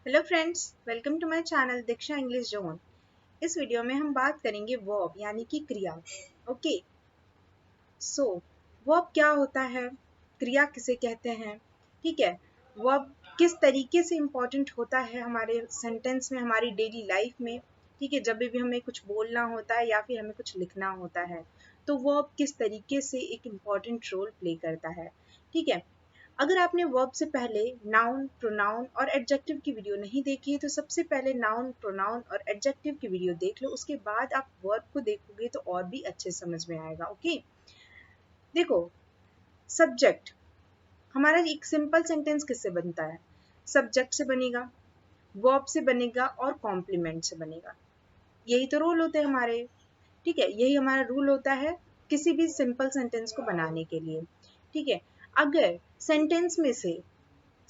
Hello friends, welcome to my channel Diksha English zone. इस video में हम बात करेंगे वर्ब यानी कि क्रिया। ओके, सो वर्ब क्या होता है, क्रिया किसे कहते हैं, ठीक है। वर्ब किस तरीके से इम्पोर्टेंट होता है हमारे सेंटेंस में, हमारी डेली लाइफ में, ठीक है। जब भी हमें कुछ बोलना होता है या फिर हमें कुछ लिखना होता है तो वर्ब किस तरीके से एक इम्पॉर्टेंट रोल प्ले करता है, ठीक है। अगर आपने वर्ब से पहले नाउन, प्रोनाउन और एडजेक्टिव की वीडियो नहीं देखी है तो सबसे पहले नाउन, प्रोनाउन और एडजेक्टिव की वीडियो देख लो, उसके बाद आप वर्ब को देखोगे तो और भी अच्छे समझ में आएगा। ओके, देखो, सब्जेक्ट हमारा एक सिंपल सेंटेंस किससे बनता है? सब्जेक्ट से बनेगा, वर्ब से बनेगा और कॉम्प्लीमेंट से बनेगा। यही तो रूल होते हैं हमारे, ठीक है। यही हमारा रूल होता है किसी भी सिंपल सेंटेंस को बनाने के लिए, ठीक है। अगर सेंटेंस में से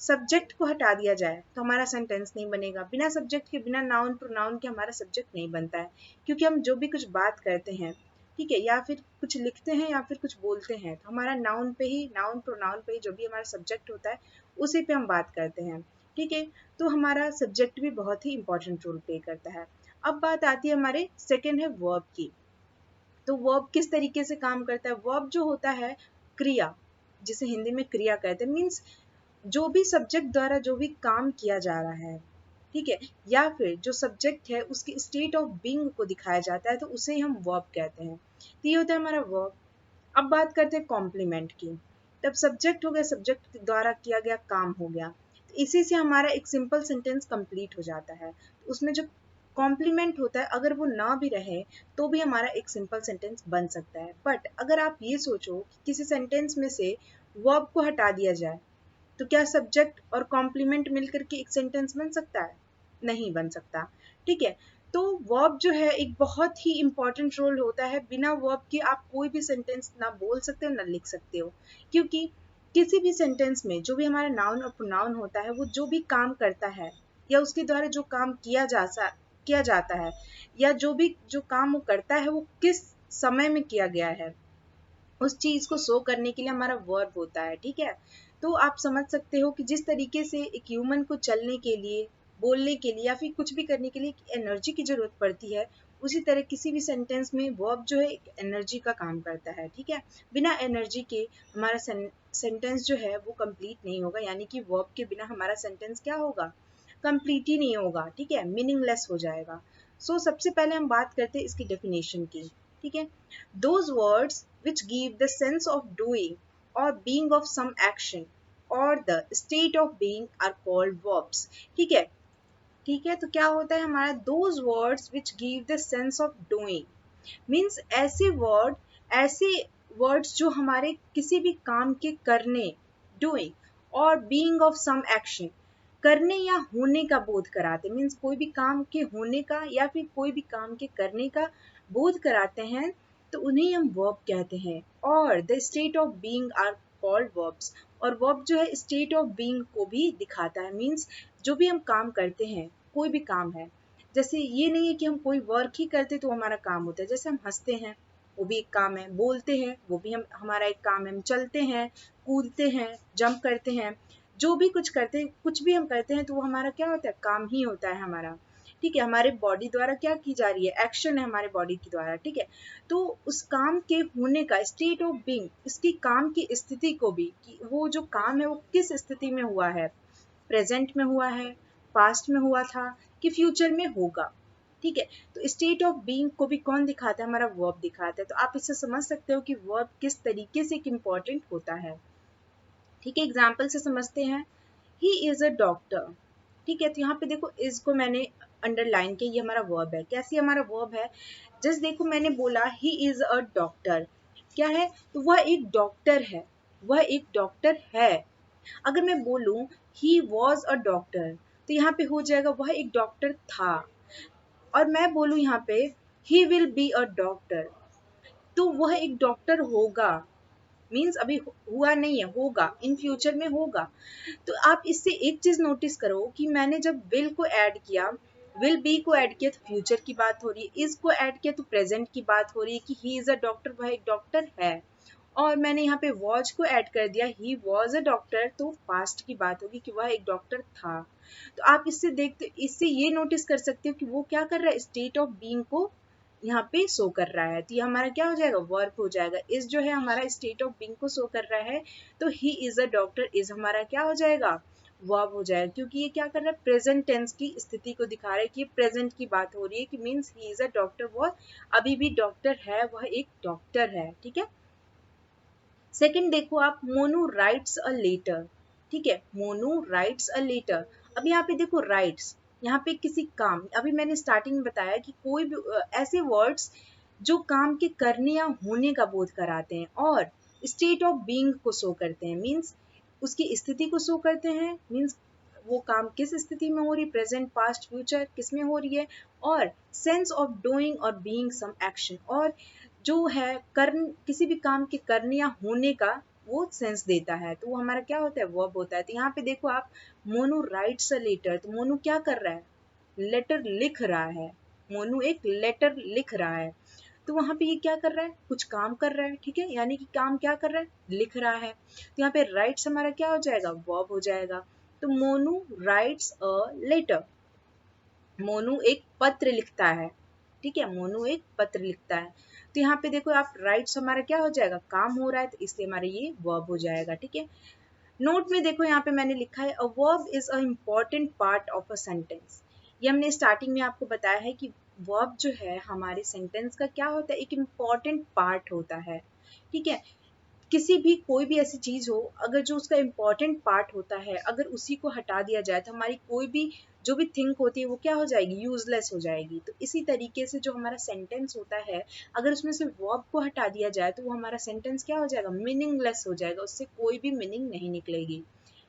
सब्जेक्ट को हटा दिया जाए तो हमारा सेंटेंस नहीं बनेगा। बिना सब्जेक्ट के, बिना नाउन प्रोनाउन के हमारा सब्जेक्ट नहीं बनता है, क्योंकि हम जो भी कुछ बात करते हैं, ठीक है, या फिर कुछ लिखते हैं या फिर कुछ बोलते हैं तो हमारा नाउन पे ही, नाउन प्रोनाउन पे ही जो भी हमारा सब्जेक्ट होता है उसी पे हम बात करते हैं, ठीक है। तो हमारा सब्जेक्ट भी बहुत ही इंपॉर्टेंट रोल प्ले करता है। अब बात आती है हमारे सेकेंड है वर्ब की। तो वर्ब किस तरीके से काम करता है? वर्ब जो होता है क्रिया, जिसे हिंदी में क्रिया कहते हैं, मीन्स जो भी सब्जेक्ट द्वारा जो भी काम किया जा रहा है, ठीक है, या फिर जो सब्जेक्ट है उसकी स्टेट ऑफ बीइंग को दिखाया जाता है तो उसे ही हम वर्ब कहते हैं। तो ये होता है हमारा वर्ब। अब बात करते हैं कॉम्प्लीमेंट की। तब सब्जेक्ट हो गया, सब्जेक्ट द्वारा किया गया काम हो गया, तो इसी से हमारा एक सिंपल सेंटेंस कंप्लीट हो जाता है। तो उसमें जो कॉम्प्लीमेंट होता है अगर वो ना भी रहे तो भी हमारा एक सिंपल सेंटेंस बन सकता है। बट अगर आप ये सोचो कि किसी सेंटेंस में से वर्ब को हटा दिया जाए तो क्या सब्जेक्ट और कॉम्प्लीमेंट मिलकर के एक सेंटेंस बन सकता है? नहीं बन सकता, ठीक है। तो वर्ब जो है एक बहुत ही इंपॉर्टेंट रोल होता है। बिना वर्ब के आप कोई भी सेंटेंस ना बोल सकते हो ना लिख सकते हो, क्योंकि किसी भी सेंटेंस में जो भी हमारा नाउन और प्रोनाउन होता है वो जो भी काम करता है या उसके द्वारा जो काम किया जाता है, या जो काम वो करता है वो किस समय में किया गया है, उस चीज को शो करने के लिए हमारा वर्ब होता है, ठीक है। तो आप समझ सकते हो कि जिस तरीके से एक ह्यूमन को चलने के लिए, बोलने के लिए या फिर कुछ भी करने के लिए एनर्जी की जरूरत पड़ती है, उसी तरह किसी भी सेंटेंस में वर्ब जो है एक एनर्जी का काम करता है, ठीक है। बिना एनर्जी के हमारा सेंटेंस जो है वो कंप्लीट नहीं होगा, यानी कि वर्ब के बिना हमारा सेंटेंस क्या होगा? कंप्लीट ही नहीं होगा, ठीक है, मीनिंगलेस हो जाएगा। सबसे पहले हम बात करते हैं इसकी डेफिनेशन की, ठीक है। Those words which give the sense of doing or being of some action or the state of being are called verbs, ठीक है। ठीक है, तो क्या होता है हमारा those words which give the sense of doing means ऐसे वर्ड्स जो हमारे किसी भी काम के करने, डूइंग, और बीइंग ऑफ सम एक्शन, करने या होने का बोध कराते, मीन्स कोई भी काम के होने का या फिर कोई भी काम के करने का बोध कराते हैं, तो उन्हें हम वर्ब कहते हैं। और the state of being are called verbs. और वर्ब जो है स्टेट ऑफ बीइंग को भी दिखाता है, मीन्स जो भी हम काम करते हैं, कोई भी काम है, जैसे ये नहीं है कि हम कोई वर्क ही करते तो हमारा काम होता है। जैसे हम हंसते हैं वो भी एक काम है, बोलते हैं वो भी हम हमारा एक काम है, हम चलते हैं, कूदते हैं, जंप करते हैं, जो भी कुछ करते हैं, कुछ भी हम करते हैं तो वो हमारा क्या होता है? काम ही होता है हमारा, ठीक है। हमारे बॉडी द्वारा क्या की जा रही है? एक्शन है हमारे बॉडी के द्वारा, ठीक है। तो उस काम के होने का स्टेट ऑफ बीइंग, इसकी काम की स्थिति को भी, कि वो जो काम है वो किस स्थिति में हुआ है, प्रेजेंट में हुआ है, पास्ट में हुआ था, कि फ्यूचर में होगा, ठीक है। तो स्टेट ऑफ बीइंग को भी कौन दिखाता है? हमारा वर्ब दिखाता है। तो आप इससे समझ सकते हो कि वर्ब किस तरीके से एक इम्पॉर्टेंट होता है, ठीक है। एग्जाम्पल से समझते हैं। ही इज अ डॉक्टर, ठीक है। तो यहाँ पे देखो, इज को मैंने अंडरलाइन किया, ये हमारा वर्ब है। कैसे हमारा वर्ब है? जस्ट देखो, मैंने बोला ही इज अ डॉक्टर, क्या है? तो वह एक डॉक्टर है, वह एक डॉक्टर है। अगर मैं बोलूं ही वॉज अ डॉक्टर तो यहाँ पे हो जाएगा वह एक डॉक्टर था। और मैं बोलूं यहाँ पे he will be a doctor, तो वह एक डॉक्टर होगा, मीन्स अभी हुआ नहीं है, होगा, इन फ्यूचर में होगा। तो आप इससे एक चीज नोटिस करो कि मैंने जब विल को ऐड किया, विल बी को ऐड किया तो फ्यूचर की बात हो रही है, इज को ऐड किया तो प्रेजेंट की बात हो रही है कि ही इज अ डॉक्टर, वह एक डॉक्टर है। और मैंने यहाँ पे वॉज को ऐड कर दिया, ही वॉज अ डॉक्टर, तो पास्ट की बात होगी कि वह एक डॉक्टर था। तो आप इससे ये नोटिस कर सकते हो कि वो क्या कर रहा है, स्टेट ऑफ बीइंग को यहाँ पे शो कर रहा है। तो ये हमारा क्या हो जाएगा, वर्ब हो जाएगा। इस जो है हमारा स्टेट ऑफ बीइंग को शो कर रहा है, तो he is a doctor is हमारा क्या हो जाएगा, वर्ब हो जाएगा, क्योंकि ये क्या कर रहा है, प्रेजेंट टेंस की स्थिति को दिखा रहा है कि प्रेजेंट की बात हो रही है, कि means he is a doctor, वह अभी भी डॉक्टर है, वह एक डॉक्टर है। ठीक है। सेकंड देखो आप, मोनू राइट्स अ लेटर। ठीक है, मोनू राइट्स अ लेटर। अब यहाँ पे देखो राइट्स, यहाँ पे किसी काम, अभी मैंने स्टार्टिंग में बताया कि कोई भी ऐसे वर्ड्स जो काम के करने या होने का बोध कराते हैं और स्टेट ऑफ बीइंग को शो करते हैं, मीन्स उसकी स्थिति को शो करते हैं, मीन्स वो काम किस स्थिति में हो रही है, प्रेजेंट पास्ट फ्यूचर किस में हो रही है, और सेंस ऑफ डूइंग और बीइंग सम एक्शन, और जो है किसी भी काम के करने या होने का वो सेंस देता है, तो वो हमारा क्या होता है, वर्ब होता है। तो यहाँ पे देखो आप, मोनू राइट्स अ लेटर, तो मोनू क्या कर रहा है, लेटर लिख रहा है, मोनू एक लेटर लिख रहा है। तो वहां पे ये क्या कर रहा है, कुछ काम कर रहा है। ठीक है, यानी कि काम क्या कर रहा है, लिख रहा है। तो यहाँ पे राइट्स हमारा क्या हो जाएगा, वर्ब हो जाएगा। तो Monu writes a letter, Monu एक पत्र लिखता है। ठीक है, मोनू एक पत्र लिखता है। तो यहाँ पे देखो आप, राइट्स हमारा क्या हो जाएगा, काम हो रहा है, तो इसलिए हमारा ये वर्ब हो जाएगा। ठीक है, नोट में देखो यहाँ पे मैंने लिखा है, a verb is a important part of a sentence. ये हमने स्टार्टिंग में आपको बताया है कि वर्ब जो है हमारे सेंटेंस का क्या होता है, एक इम्पॉर्टेंट पार्ट होता है। ठीक है, किसी भी कोई भी ऐसी चीज हो, अगर जो उसका इम्पोर्टेंट पार्ट होता है, अगर उसी को हटा दिया जाए तो हमारी कोई भी जो भी थिंक होती है वो क्या हो जाएगी, यूजलेस हो जाएगी। तो इसी तरीके से जो हमारा सेंटेंस होता है, अगर उसमें से वर्ब को हटा दिया जाए तो वो हमारा सेंटेंस क्या हो जाएगा, मीनिंगलेस हो जाएगा, उससे कोई भी मीनिंग नहीं निकलेगी।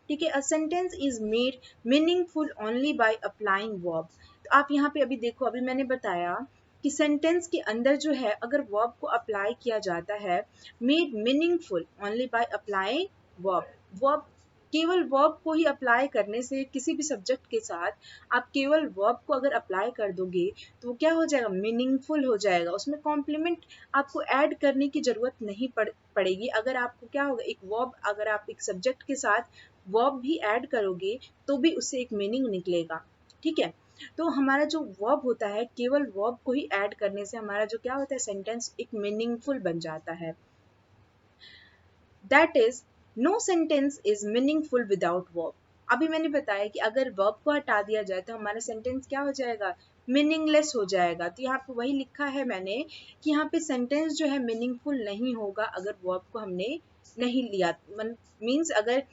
ठीक है, a sentence is made meaningful only by applying verb. तो आप यहाँ पे अभी देखो, अभी मैंने बताया कि सेंटेंस के अंदर जो है अगर वर्ब को अप्लाई किया जाता है, made meaningful only by applying verb, verb केवल वर्ब को ही अप्लाई करने से, किसी भी सब्जेक्ट के साथ आप केवल वर्ब को अगर अप्लाई कर दोगे तो वो क्या हो जाएगा, मीनिंगफुल हो जाएगा, उसमें कॉम्प्लीमेंट आपको ऐड करने की जरूरत नहीं पड़ेगी। अगर आपको क्या होगा, एक वर्ब, अगर आप एक सब्जेक्ट के साथ वर्ब भी ऐड करोगे तो भी उससे एक मीनिंग निकलेगा। ठीक है, तो हमारा जो वर्ब होता है, केवल वर्ब को ही ऐड करने से हमारा जो क्या होता है, सेंटेंस एक मीनिंगफुल बन जाता है। That is, no sentence is meaningful without verb. अभी मैंने बताया कि अगर वर्ब को हटा दिया जाए तो हमारा सेंटेंस क्या हो जाएगा, मीनिंगलेस हो जाएगा। तो यहाँ पे वही लिखा है मैंने कि यहाँ पे सेंटेंस जो है मीनिंगफुल नहीं होगा अगर वर्ब को हमने नहीं लिया, मीन्स अगर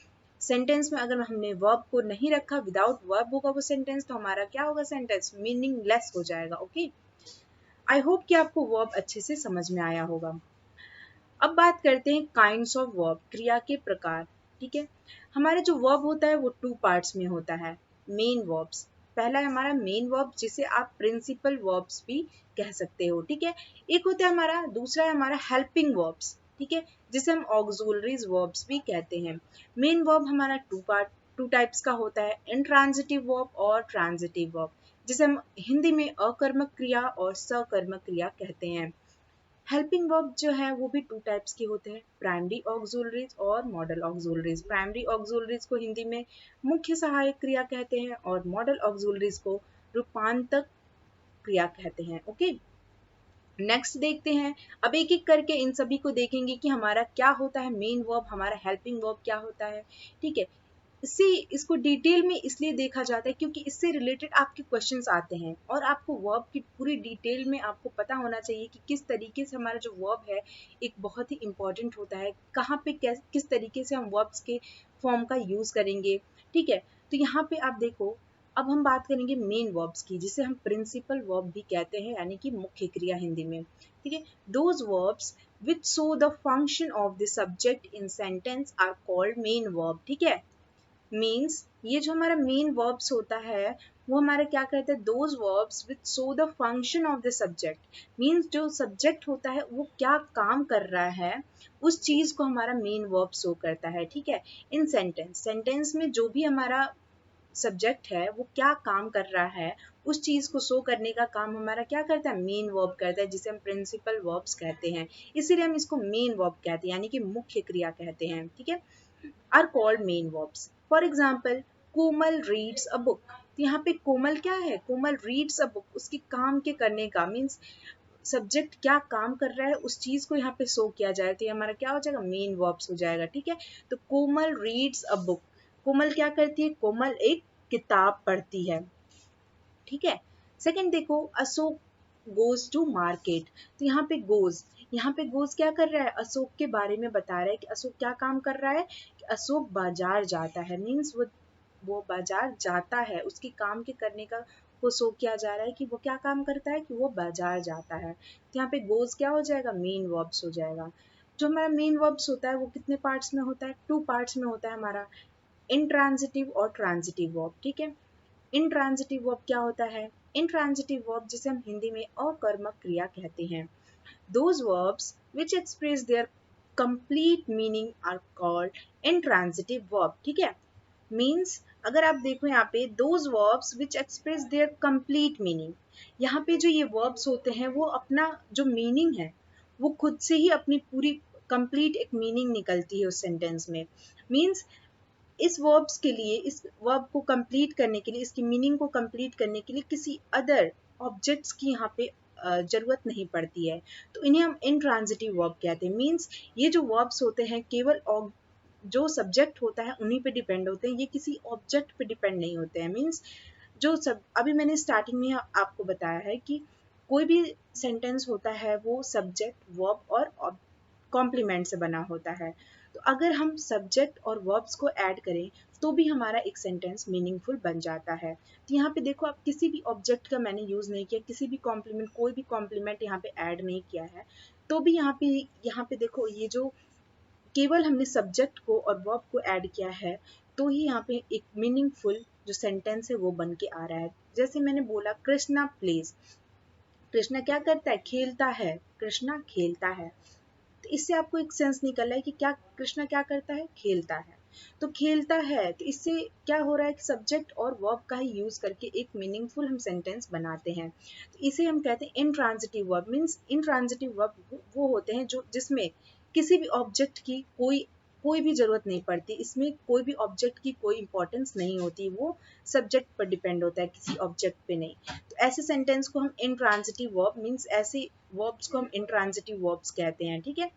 सेंटेंस में अगर हमने वर्ब को नहीं रखा, विदाउट वर्ब होगा वो सेंटेंस, तो हमारा क्या होगा, सेंटेंस मीनिंगलेस हो जाएगा। ओके, आई होप कि आपको वर्ब अच्छे से समझ में आया होगा। अब बात करते हैं काइंड्स ऑफ वर्ब, क्रिया के प्रकार। ठीक है, हमारा जो वर्ब होता है वो टू पार्ट्स में होता है। मेन वर्ब्स, पहला है हमारा मेन वर्ब, जिसे आप प्रिंसिपल वर्ब्स भी कह सकते हो। ठीक है, एक होता है हमारा, दूसरा है हमारा हेल्पिंग वर्ब्स। ठीक है, जिसे हम ऑक्सिलरीज वर्ब्स भी कहते हैं। मेन वर्ब हमारा टू टाइप्स का होता है, इंट्रांजिटिव वर्ब और ट्रांजिटिव वर्ब, जिसे हम हिंदी में अकर्मक क्रिया और सकर्मक क्रिया कहते हैं। हेल्पिंग वर्ब जो है वो भी टू टाइप्स के होते हैं, प्राइमरी ऑक्सिलरीज और मॉडल ऑक्सिलरीज। प्राइमरी ऑक्सिलरीज को हिंदी में मुख्य सहायक क्रिया कहते हैं और मॉडल ऑक्सिलरीज को रूपांतक क्रिया कहते हैं। ओके, नेक्स्ट देखते हैं, अब एक एक करके इन सभी को देखेंगे कि हमारा क्या होता है मेन वर्ब, हमारा हेल्पिंग वर्ब क्या होता है। ठीक है, इसको डिटेल में इसलिए देखा जाता है क्योंकि इससे रिलेटेड आपके क्वेश्चंस आते हैं और आपको वर्ब की पूरी डिटेल में आपको पता होना चाहिए कि किस तरीके से हमारा जो वर्ब है एक बहुत ही इंपॉर्टेंट होता है, कहाँ पे किस तरीके से हम वर्ब्स के फॉर्म का यूज करेंगे। ठीक है, तो यहाँ पे आप देखो, अब हम बात करेंगे मेन वर्ब्स की, जिसे हम प्रिंसिपल वर्ब भी कहते हैं, यानी कि मुख्य क्रिया हिंदी में। ठीक है, those verbs which show the function of the subject in sentence are called main verb। ठीक है, मीन्स ये जो हमारा मेन वर्ब्स होता है वो हमारा क्या कहते हैं, those verbs which show the function of the subject. Means जो सब्जेक्ट होता है वो क्या काम कर रहा है, उस चीज को हमारा मेन वर्ब शो करता है। ठीक है, इन सेंटेंस में जो भी हमारा सब्जेक्ट है वो क्या काम कर रहा है, उस चीज को शो करने का काम हमारा क्या करता है, मेन वर्ब करता है, जिसे हम प्रिंसिपल वर्ब्स कहते हैं। इसीलिए हम इसको मेन वर्ब कहते हैं, यानी कि मुख्य क्रिया कहते हैं, ठीक है। Are called main verbs. For example, Komal reads a book. तो यहाँ पे कोमल क्या है, कोमल रीड्स अ बुक, उसके काम के करने का मीन्स सब्जेक्ट क्या काम कर रहा है उस चीज को यहाँ पे शो किया जाए, तो ये हमारा क्या हो जाएगा, मेन वर्ब्स हो जाएगा, ठीक है। तो कोमल रीड्स अ बुक, कोमल क्या करती है, कोमल एक किताब पढ़ती है, ठीक है। सेकंड देखो, अशोक गोज टू मार्केट। तो यहाँ पे गोज क्या कर रहा है, अशोक के बारे में बता रहा है कि अशोक क्या काम कर रहा है, कि अशोक बाजार जाता है, मीन्स वो बाजार जाता है, उसके काम के करने का को शो किया जा रहा है कि वो क्या काम करता है, कि वो बाजार जाता है। तो यहाँ पे गोज क्या हो जाएगा, मेन वर्ब्स हो जाएगा। जो हमारा मेन वर्ब्स होता है वो कितने पार्ट्स में होता है, 2 पार्ट्स में होता है हमारा, इंट्रांजिटिव और ट्रांजिटिव वर्ब, ठीक है। इंट्रांजिटिव वर्ब क्या होता है, इंट्रांजिटिव वर्ब जिसे हम हिंदी में अकर्मक क्रिया कहते हैं। Those verbs which express their complete meaning are called intransitive verb, ठीक है। मीन्स अगर आप देखो यहाँ पे those verbs which express their complete meaning, यहाँ पे जो ये verbs होते हैं वो अपना जो मीनिंग है वो खुद से ही अपनी पूरी कंप्लीट एक मीनिंग निकलती है उस सेंटेंस में। मीन्स इस वर्ब्स के लिए, इस वर्ब को कंप्लीट करने के लिए, इसकी मीनिंग को कंप्लीट करने के लिए किसी अदर ऑब्जेक्ट्स की यहाँ पे जरूरत नहीं पड़ती है, तो इन्हें हम इंट्रांजिटिव वर्ब कहते हैं। मीन्स ये जो वर्ब्स होते हैं केवल जो सब्जेक्ट होता है उन्हीं पे डिपेंड होते हैं, ये किसी ऑब्जेक्ट पे डिपेंड नहीं होते हैं। मीन्स जो सब अभी मैंने स्टार्टिंग में आपको बताया है कि कोई भी सेंटेंस होता है वो सब्जेक्ट, वर्ब और कॉम्प्लीमेंट से बना होता है। तो अगर हम सब्जेक्ट और वर्ब्स को ऐड करें तो भी हमारा एक सेंटेंस मीनिंगफुल बन जाता है। तो यहाँ पे देखो, आप किसी भी ऑब्जेक्ट का मैंने यूज नहीं किया, किसी भी कॉम्प्लीमेंट, कोई भी कॉम्प्लीमेंट यहाँ पे ऐड नहीं किया है, तो भी यहाँ पे देखो, ये जो केवल हमने सब्जेक्ट को और वर्ब को ऐड किया है तो ही यहाँ पे एक मीनिंगफुल जो सेंटेंस है वो बन के आ रहा है। जैसे मैंने बोला, कृष्णा प्लेज, कृष्णा क्या करता है, खेलता है, कृष्णा खेलता है। तो इससे आपको एक सेंस निकल रहा है कि क्या कृष्णा क्या करता है, खेलता है। तो खेलता है, तो इससे क्या हो रहा है कि सब्जेक्ट और वर्ब का ही यूज करके एक मीनिंगफुल हम सेंटेंस बनाते हैं। तो इसे हम कहते हैं intransitive verb. Means intransitive verb वो होते हैं जो जिसमें किसी भी ऑब्जेक्ट की कोई भी जरूरत नहीं पड़ती, इसमें कोई भी ऑब्जेक्ट की कोई इंपॉर्टेंस नहीं होती, वो सब्जेक्ट पर डिपेंड होता है, किसी ऑब्जेक्ट पे नहीं। तो ऐसे सेंटेंस को हम इंट्रांजिटिव वर्ब, मीन्स ऐसे वर्ब्स को हम इंट्रांजिटिव वर्ब्स कहते हैं, ठीक है।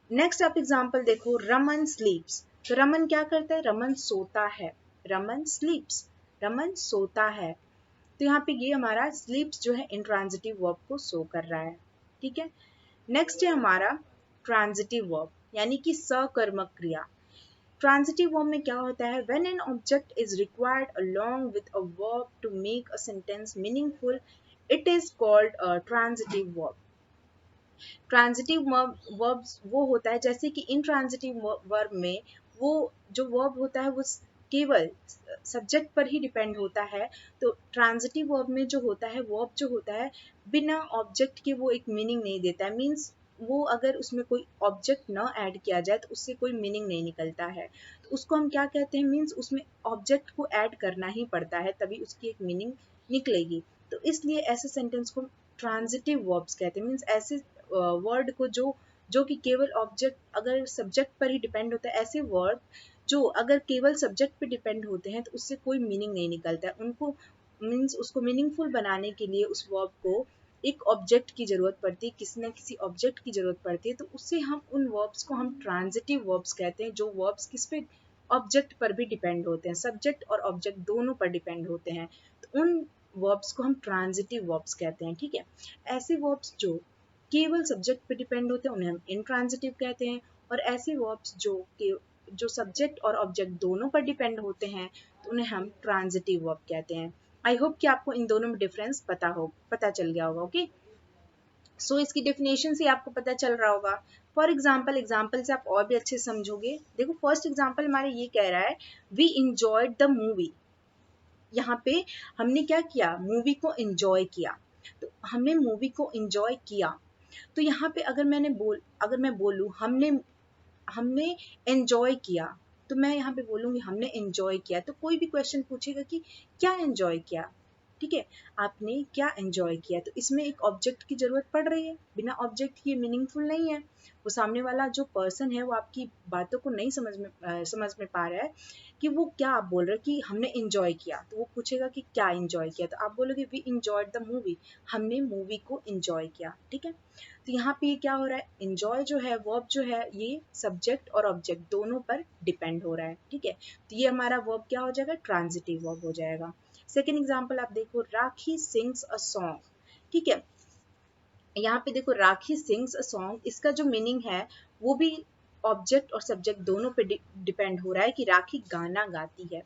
नेक्स्ट आप एग्जाम्पल देखो, रमन स्लीप्स। तो रमन क्या करता है, रमन सोता है, रमन स्लीप्स, रमन सोता है। तो यहाँ पे ये हमारा स्लीप्स जो है इंट्रांजिटिव वर्ब को शो कर रहा है, ठीक है। नेक्स्ट है हमारा ट्रांजिटिव वर्ब, यानी कि सकर्मक क्रिया। ट्रांजिटिव वर्ब में क्या होता है, when an object is required along with a verb to make a sentence meaningful, it is called a transitive verb. Transitive verb वो होता है, जैसे कि इंट्रांजिटिव वर्ब में वो जो वर्ब होता है वो केवल सब्जेक्ट पर ही डिपेंड होता है। तो ट्रांजिटिव वर्ब में जो होता है, वर्ब जो होता है बिना ऑब्जेक्ट के वो एक मीनिंग नहीं देता है। मीन्स वो अगर उसमें कोई ऑब्जेक्ट ना ऐड किया जाए तो उससे कोई मीनिंग नहीं निकलता है। तो उसको हम क्या कहते हैं, मीन्स उसमें ऑब्जेक्ट को ऐड करना ही पड़ता है तभी उसकी एक मीनिंग निकलेगी। तो इसलिए ऐसे सेंटेंस को ट्रांजिटिव वर्ब्स कहते हैं। मीन्स ऐसे वर्ड को जो कि केवल ऑब्जेक्ट, अगर सब्जेक्ट पर ही डिपेंड होता है, ऐसे वर्ड जो अगर केवल सब्जेक्ट पे डिपेंड होते हैं तो उससे कोई मीनिंग नहीं निकलता है। उनको मीन्स उसको मीनिंगफुल बनाने के लिए उस वर्ब को एक ऑब्जेक्ट की जरूरत पड़ती है, किसी न किसी ऑब्जेक्ट की जरूरत पड़ती है। तो उससे हम उन वर्ब्स को हम ट्रांजिटिव वर्ब्स कहते हैं, जो वर्ब्स किस पे, ऑब्जेक्ट पर भी डिपेंड होते हैं, सब्जेक्ट और ऑब्जेक्ट दोनों पर डिपेंड होते हैं। तो उन वर्ब्स को हम ट्रांजिटिव वर्ब्स कहते हैं, ठीक है। ऐसे वर्ब्स जो केवल सब्जेक्ट पे डिपेंड होते हैं उन्हें हम इंट्रांजिटिव कहते हैं, और ऐसे वर्ब्स जो सब्जेक्ट और ऑब्जेक्ट दोनों पर डिपेंड होते हैं तो उन्हें हम ट्रांजिटिव वर्ब कहते हैं। आई होप कि आपको इन दोनों में डिफरेंस पता चल गया होगा, ओके। सो इसकी डेफिनेशन से आपको पता चल रहा होगा। फॉर एग्जाम्पल से आप और भी अच्छे समझोगे। देखो, फर्स्ट एग्जाम्पल हमारे ये कह रहा है, वी इंजॉयड द मूवी। यहाँ पे हमने क्या किया, मूवी को एंजॉय किया। तो हमने मूवी को एंजॉय किया, तो यहाँ पे अगर मैं बोलूँ हमने एंजॉय किया, तो मैं यहाँ पे बोलूँगी हमने एंजॉय किया। तो कोई भी क्वेश्चन पूछेगा कि क्या एंजॉय किया, ठीक है, आपने क्या एंजॉय किया, तो इसमें एक ऑब्जेक्ट की जरूरत पड़ रही है। बिना ऑब्जेक्ट के मीनिंगफुल नहीं है। वो सामने वाला जो पर्सन है वो आपकी बातों को नहीं समझ में पा रहा है कि वो क्या आप बोल रहे हो कि हमने एंजॉय किया। तो वो पूछेगा कि क्या एंजॉय किया, तो आप बोलोगे वी एंजॉयड द मूवी, हमने मूवी को एंजॉय किया। ठीक है, तो यहाँ पे क्या हो रहा है, एंजॉय जो है वर्ब जो है ये सब्जेक्ट और ऑब्जेक्ट दोनों पर डिपेंड हो रहा है। ठीक है, तो ये हमारा वर्ब क्या हो जाएगा, ट्रांजिटिव वर्ब हो जाएगा। सेकेंड एग्जाम्पल आप देखो, राखी सिंग्स अ सॉन्ग। ठीक है, यहाँ पे देखो राखी सिंग्स अ सॉन्ग, इसका जो मीनिंग है वो भी ऑब्जेक्ट और सब्जेक्ट दोनों पे डिपेंड हो रहा है कि राखी गाना गाती है।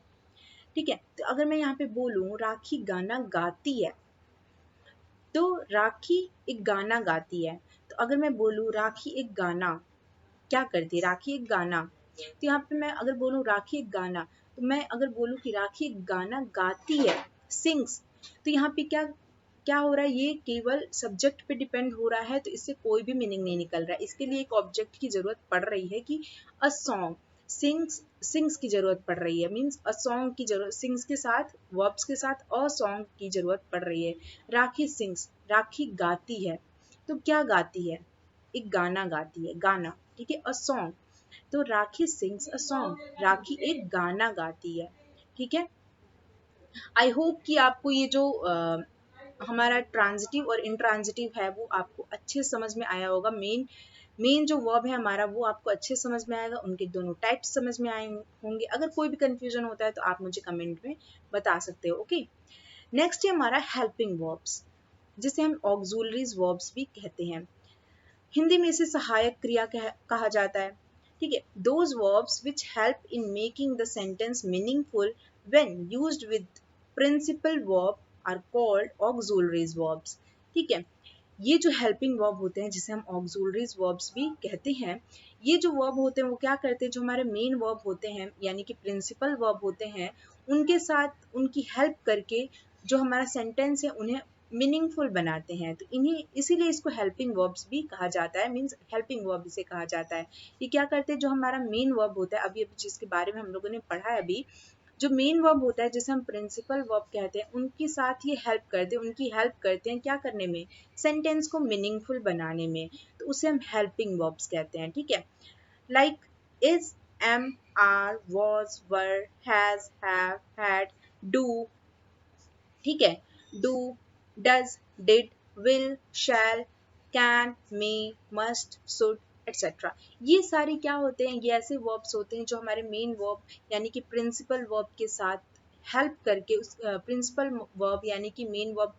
ठीक है, तो अगर मैं यहाँ पे बोलूं राखी गाना गाती है, तो राखी एक गाना गाती है। तो अगर मैं बोलूं राखी एक गाना क्या करती है, राखी एक गाना, तो यहाँ पे मैं अगर बोलूं राखी एक गाना, तो मैं अगर बोलूं कि राखी एक गाना गाती है, सिंग्स, तो यहाँ पे क्या क्या हो रहा है, ये केवल सब्जेक्ट पे डिपेंड हो रहा है, तो इससे कोई भी मीनिंग नहीं निकल रहा है। इसके लिए एक ऑब्जेक्ट की जरूरत पड़ रही है कि अ सॉन्ग, सिंग्स की जरूरत पड़ रही है, मीन्स अ सॉन्ग की जरूरत, सिंग्स के साथ वर्ब्स के साथ अ सॉन्ग की जरूरत पड़ रही है। राखी सिंग्स, राखी गाती है, तो क्या गाती है, एक गाना गाती है, गाना। ठीक है, अ सॉन्ग, तो राखी सिंग्स अ सॉन्ग, राखी एक गाना गाती है। ठीक है, आई होप कि आपको ये जो हमारा ट्रांजिटिव और इंट्रांजिटिव है वो आपको अच्छे समझ में आया होगा। मेन जो वर्ब है हमारा वो आपको अच्छे समझ में आएगा, उनके दोनों टाइप्स समझ में आए होंगे। अगर कोई भी कंफ्यूजन होता है तो आप मुझे कमेंट में बता सकते हो। ओके, नेक्स्ट है हमारा हेल्पिंग वर्ब्स, जिसे हम ऑक्सिलरीज वर्ब्स भी कहते हैं। हिंदी में इसे सहायक क्रिया कहा जाता है। ठीक है, those verbs which help in making the sentence meaningful when used with principal verb are called auxiliaries verbs. ठीक है, ये जो हेल्पिंग वर्ब होते हैं जिसे हम ऑक्सिलरीज वर्ब्स भी कहते हैं, ये जो वर्ब होते हैं वो क्या करते हैं, जो हमारे मेन वर्ब होते हैं यानी कि प्रिंसिपल वर्ब होते हैं, उनके साथ उनकी हेल्प करके जो हमारा सेंटेंस है उन्हें मीनिंगफुल बनाते हैं। तो इन्हीं इसीलिए इसको हेल्पिंग वर्ब्स भी कहा जाता है, मीन्स हेल्पिंग वर्ब इसे कहा जाता है। ये क्या करते हैं, जो हमारा मेन वर्ब होता है, अभी जिसके बारे में हम लोगों ने पढ़ा है अभी, जो मेन वर्ब होता है जिसे हम प्रिंसिपल वर्ब कहते हैं, उनके साथ ये हेल्प करते हैं, उनकी हेल्प करते हैं क्या करने में, सेंटेंस को मीनिंगफुल बनाने में, तो उसे हम हेल्पिंग वर्ब्स कहते हैं। ठीक है, like is, am, are, was, were, has, have, had, do. ठीक है, do, does, did, will, shall, can, may, must, should, etcetera. ये सारे क्या होते हैं, ये ऐसे वर्ब्स होते हैं जो हमारे मेन वर्ब यानी कि प्रिंसिपल वर्ब के साथ हेल्प करके उस प्रिंसिपल वर्ब यानी कि मेन वर्ब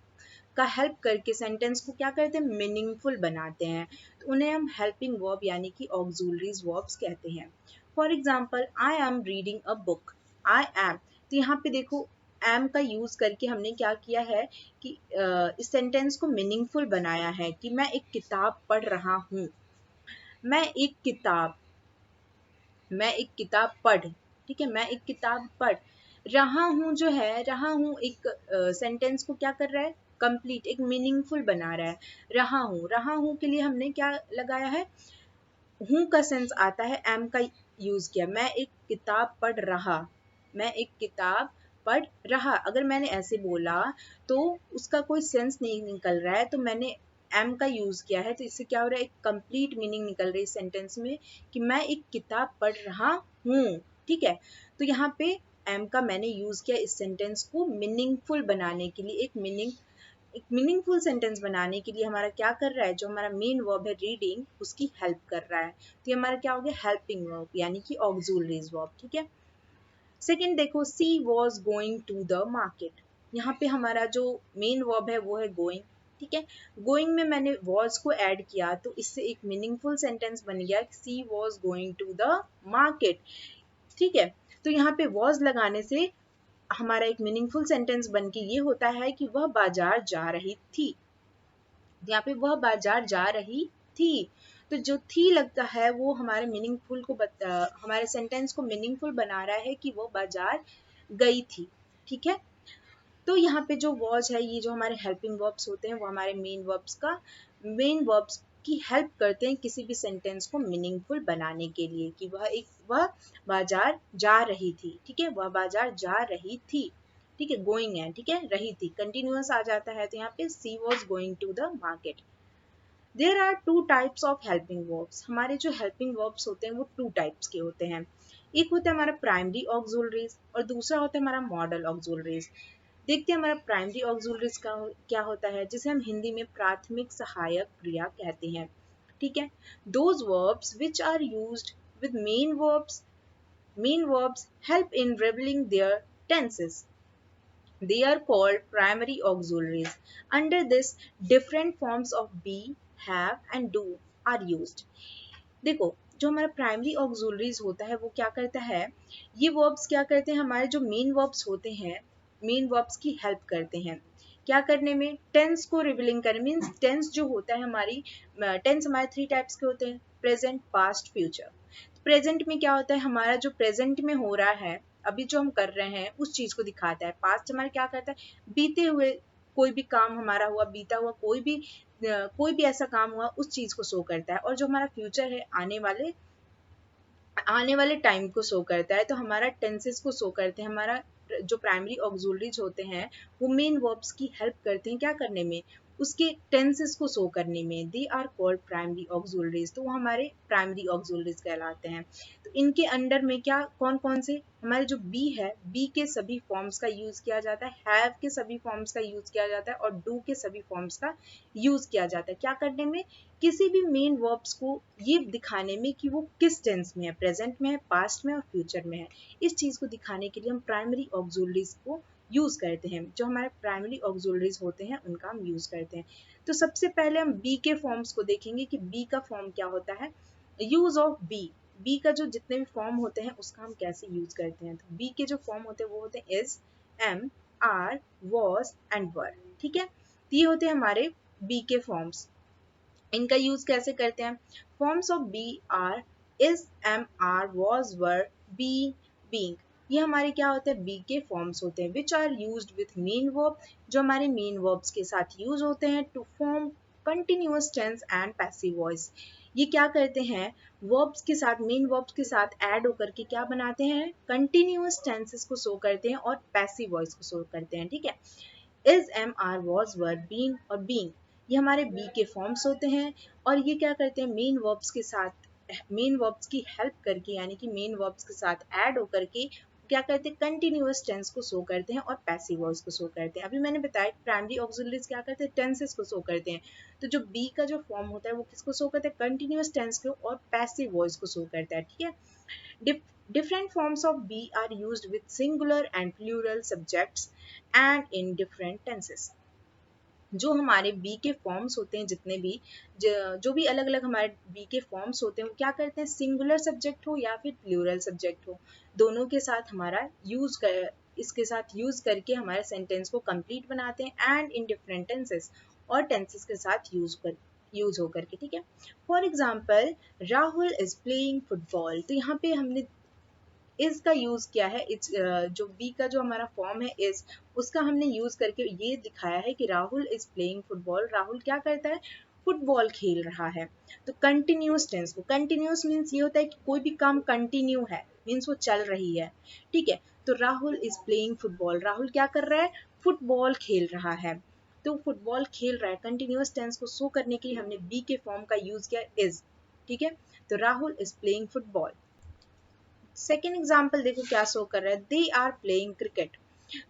का हेल्प करके सेंटेंस को क्या करते हैं, मीनिंगफुल बनाते हैं। तो उन्हें हम हेल्पिंग वर्ब यानी कि ऑक्सिलरीज वर्ब्स कहते हैं। For example, I am reading a book, I am, तो यहाँ पे देखो एम का यूज करके हमने क्या किया है कि इस सेंटेंस को मीनिंगफुल बनाया है कि मैं एक किताब पढ़ रहा हूँ। मैं एक किताब, मैं एक किताब पढ़, ठीक है, मैं एक किताब पढ़ रहा हूँ, जो है रहा हूँ एक सेंटेंस को क्या कर रहा है, कंप्लीट, एक मीनिंगफुल बना रहा है। रहा हूँ के लिए हमने क्या लगाया है, हूँ का सेंस आता है, एम का यूज किया। मैं एक किताब पढ़ रहा, मैं एक किताब पढ़ रहा, अगर मैंने ऐसे बोला तो उसका कोई सेंस नहीं निकल रहा है, तो मैंने एम का यूज किया है, तो इससे क्या हो रहा है, एक कंप्लीट मीनिंग निकल रही है सेंटेंस में कि मैं एक किताब पढ़ रहा हूँ। ठीक है, तो यहाँ पे एम का मैंने यूज किया इस सेंटेंस को मीनिंगफुल बनाने के लिए। एक मीनिंगफुल सेंटेंस बनाने के लिए हमारा क्या कर रहा है, जो हमारा मेन वर्ब है रीडिंग, उसकी हेल्प कर रहा है। तो ये हमारा क्या हो गया, हेल्पिंग वर्ब यानी कि ऑक्सिलरीज वर्ब। ठीक है, सेकंड देखो, she was going to the market. यहाँ पे हमारा जो मेन वर्ब है वो है गोइंग। ठीक है, गोइंग में मैंने वॉज को ऐड किया तो इससे एक मीनिंगफुल सेंटेंस बन गया, she was going to the market. ठीक है, तो यहाँ पे वॉज लगाने से हमारा एक मीनिंगफुल सेंटेंस बन के ये होता है कि वह बाजार जा रही थी। यहाँ पे वह बाजार जा रही थी, तो जो थी लगता है वो हमारे मीनिंगफुल को हमारे सेंटेंस को मीनिंगफुल बना रहा है कि वो बाजार गई थी। ठीक है, तो यहाँ पे जो वॉज है, ये जो हमारे हेल्पिंग वर्ब्स होते हैं वो हमारे मेन वर्ब्स की हेल्प करते हैं किसी भी सेंटेंस को मीनिंगफुल बनाने के लिए, कि वह बाजार जा रही थी, ठीक है, वह बाजार जा रही थी, ठीक है, गोइंग है, ठीक है, रही थी, कंटिन्यूअस आ जाता है तो यहाँ पे she was going to the market. There are two types of helping verbs. हमारे जो हेल्पिंग वर्ब्स होते हैं वो टू टाइप्स के होते हैं। एक होता है हमारा प्राइमरी ऑक्सिलरीज और दूसरा होता है हमारा मॉडल ऑक्सिलरीज। देखते हैं हमारा प्राइमरी ऑक्सिलरीज का क्या होता है, जिसे हम हिंदी में प्राथमिक सहायक क्रिया कहते हैं, ठीक है। Those verbs which are used with main verbs help in revealing their tenses. They are called primary auxiliaries. Under this, different forms of be, have and do are used. देखो, जो हमारा प्राइमरी ऑक्सिलरीज होता है वो क्या करता है, ये वर्ब्स क्या करते हैं, हमारे जो मेन वर्ब्स होते हैं, मेन वर्ब्स की हेल्प करते हैं क्या करने में, टेंस को रिवीलिंग करने। मीन्स टेंस जो होता है हमारी, टेंस हमारे थ्री टाइप्स के होते हैं, प्रेजेंट, पास्ट, फ्यूचर। प्रेजेंट में क्या होता है, हमारा जो प्रेजेंट में हो रहा है, अभी जो हम कर रहे हैं उस चीज को दिखाता है। पास्ट हमारा क्या करता है, बीते हुए कोई भी काम हमारा हुआ, बीता हुआ कोई भी ऐसा काम हुआ उस चीज को शो करता है। और जो हमारा फ्यूचर है, आने वाले टाइम को शो करता है। तो हमारा टेंसेस को शो करते हैं। हमारा जो प्राइमरी ऑक्सिलरीज होते हैं वो मेन वर्ब्स की हेल्प करते हैं क्या करने में, उसके टेंसेस को शो करने में। They are called primary auxiliaries, तो वो हमारे प्राइमरी ऑक्सिलरीज कहलाते हैं। तो इनके अंडर में क्या कौन कौन से, हमारे जो बी है, बी के सभी फॉर्म्स का यूज किया जाता है, हैव के सभी फॉर्म्स का यूज किया जाता है और डू के सभी फॉर्म्स का यूज किया जाता है। क्या करने में, किसी भी मेन वर्ब्स को ये दिखाने में कि वो किस टेंस में है, प्रेजेंट में है, पास्ट में और फ्यूचर में है। इस चीज को दिखाने के लिए हम प्राइमरी ऑक्सिलरीज को यूज करते हैं। जो हमारे प्राइमरी ऑक्सिलरीज होते हैं उनका हम यूज करते हैं। तो सबसे पहले हम बी के फॉर्म्स को देखेंगे कि बी का फॉर्म क्या होता है। यूज ऑफ बी, बी का जो जितने भी फॉर्म होते हैं उसका हम कैसे यूज करते हैं। तो बी के जो फॉर्म होते हैं वो होते हैं is, am, are, was and were, ठीक है। तो ये होते हैं हमारे बी के फॉर्म्स। इनका यूज कैसे करते हैं, forms of be are is, am, are, was, were, be, being. ये हमारे क्या होते हैं, बी के फॉर्म्स होते हैं। Which are used with main verb, जो हमारे मेन वर्ब्स के साथ यूज होते हैं to form continuous tense and passive voice. ये क्या करते हैं, वर्ब्स के साथ, मेन वर्ब्स के साथ ऐड होकर के क्या बनाते हैं, कंटिन्यूअस टेंसेस को शो करते हैं और पैसिव वॉइस को शो करते हैं, ठीक है। Is, am, are, was, were, been और बीइंग, ये हमारे बी के फॉर्म्स होते हैं। और ये क्या करते हैं, मेन वर्ब्स के साथ, मेन वर्ब्स की हेल्प करके, यानी कि मेन वर्ब्स के साथ ऐड होकर के क्या करते हैं, कंटिन्यूअस टेंस को शो करते हैं और पैसिव वॉइस को शो करते हैं। अभी मैंने बताया प्राइमरी ऑक्सिलरीज क्या करते हैं, टेंसेस को शो करते हैं। तो जो बी का जो फॉर्म होता है वो किसको शो करता है, कंटिन्यूअस टेंस को और पैसिव वॉइस को शो करता है, ठीक है। Different forms of be are used with singular and plural subjects and in different tenses. जो हमारे बी के फॉर्म्स होते हैं, जितने भी जो भी अलग अलग हमारे बी के फॉर्म्स होते हैं वो क्या करते हैं, सिंगुलर सब्जेक्ट हो या फिर प्लूरल सब्जेक्ट हो, दोनों के साथ हमारा इसके साथ यूज करके हमारे सेंटेंस को कंप्लीट बनाते हैं एंड इन डिफरेंट टेंसेस, और टेंसेस के साथ यूज होकर के, ठीक है। For example, Rahul is playing football, तो यहाँ पे हमने इज का यूज किया है। जो बी का जो हमारा फॉर्म है इज, उसका हमने यूज करके ये दिखाया है कि Rahul is playing football, Rahul क्या करता है, फुटबॉल खेल रहा है। तो कंटिन्यूअस टेंस को, कंटिन्यूअस मीन्स ये होता है कि कोई भी काम कंटिन्यू है, मीन्स वो चल रही है, ठीक है। तो Rahul is playing football, Rahul क्या कर रहा है, फुटबॉल खेल रहा है। तो फुटबॉल खेल रहा है, कंटिन्यूअस टेंस को शो करने के लिए हमने बी के फॉर्म का यूज किया इज, ठीक है। तो Rahul is playing football. Second example देखो क्या शो कर रहा है, दे आर प्लेइंग क्रिकेट,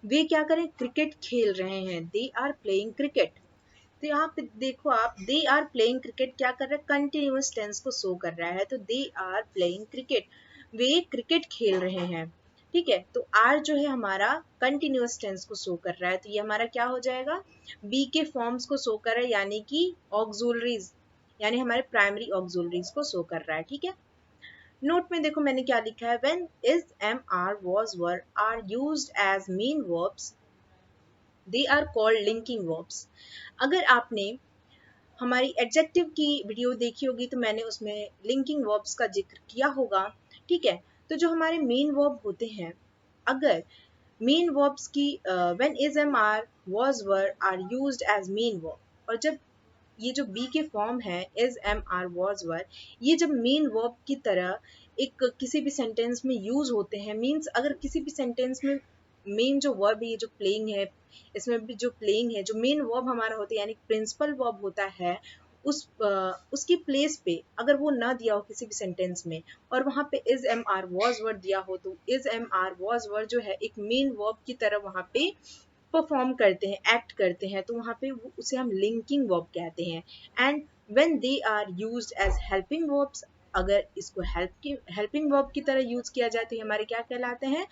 वे क्या करें, क्रिकेट खेल रहे हैं, दे आर प्लेइंग क्रिकेट। तो यहाँ पे देखो आप, दे आर प्लेइंग क्रिकेट क्या कर रहा है, कंटिन्यूअस टेंस को शो कर रहा है। तो दे आर प्लेइंग क्रिकेट, वे क्रिकेट खेल रहे हैं, ठीक है। तो आर जो है हमारा कंटिन्यूअस टेंस को शो कर रहा है, तो ये हमारा क्या हो जाएगा, बी के फॉर्म्स को शो कर रहा है, यानी कि ऑक्सिलरीज, यानी हमारे प्राइमरी ऑक्सिलरीज को शो कर रहा है, ठीक है। नोट में देखो मैंने क्या लिखा है, when is, am, are, was, were are used as main verbs, they are called linking verbs। अगर आपने हमारी एडजेक्टिव की वीडियो देखी होगी तो मैंने उसमें लिंकिंग वर्ब्स का जिक्र किया होगा, ठीक है। तो जो हमारे मेन वर्ब होते हैं, अगर मेन वर्ब्स की when is, am, are, was, were are used as main verb, और जब ये जो बी के फॉर्म है इज, एम, आर, वॉज, वर, ये जब मेन वर्ब की तरह एक किसी भी सेंटेंस में यूज होते हैं, मीन्स अगर किसी भी सेंटेंस में मेन जो वर्ब है, ये जो प्लेइंग है, इसमें भी जो प्लेइंग है, जो मेन वर्ब हमारा होता है यानी प्रिंसिपल वर्ब होता है, उसकी प्लेस पे अगर वो ना दिया हो किसी भी सेंटेंस में और वहां पे इज, एम, आर, वॉज, वर दिया हो, तो इज, एम, आर, वॉज, वर जो है एक मेन वर्ब की तरह वहां पे परफॉर्म करते हैं, एक्ट करते हैं, तो वहां पे उसे हम लिंकिंग वर्ब कहते हैं। And when they are used as helping verbs, अगर इसको हेल्पिंग वर्ब की तरह यूज किया जाए तो हमारे क्या कहलाते हैं,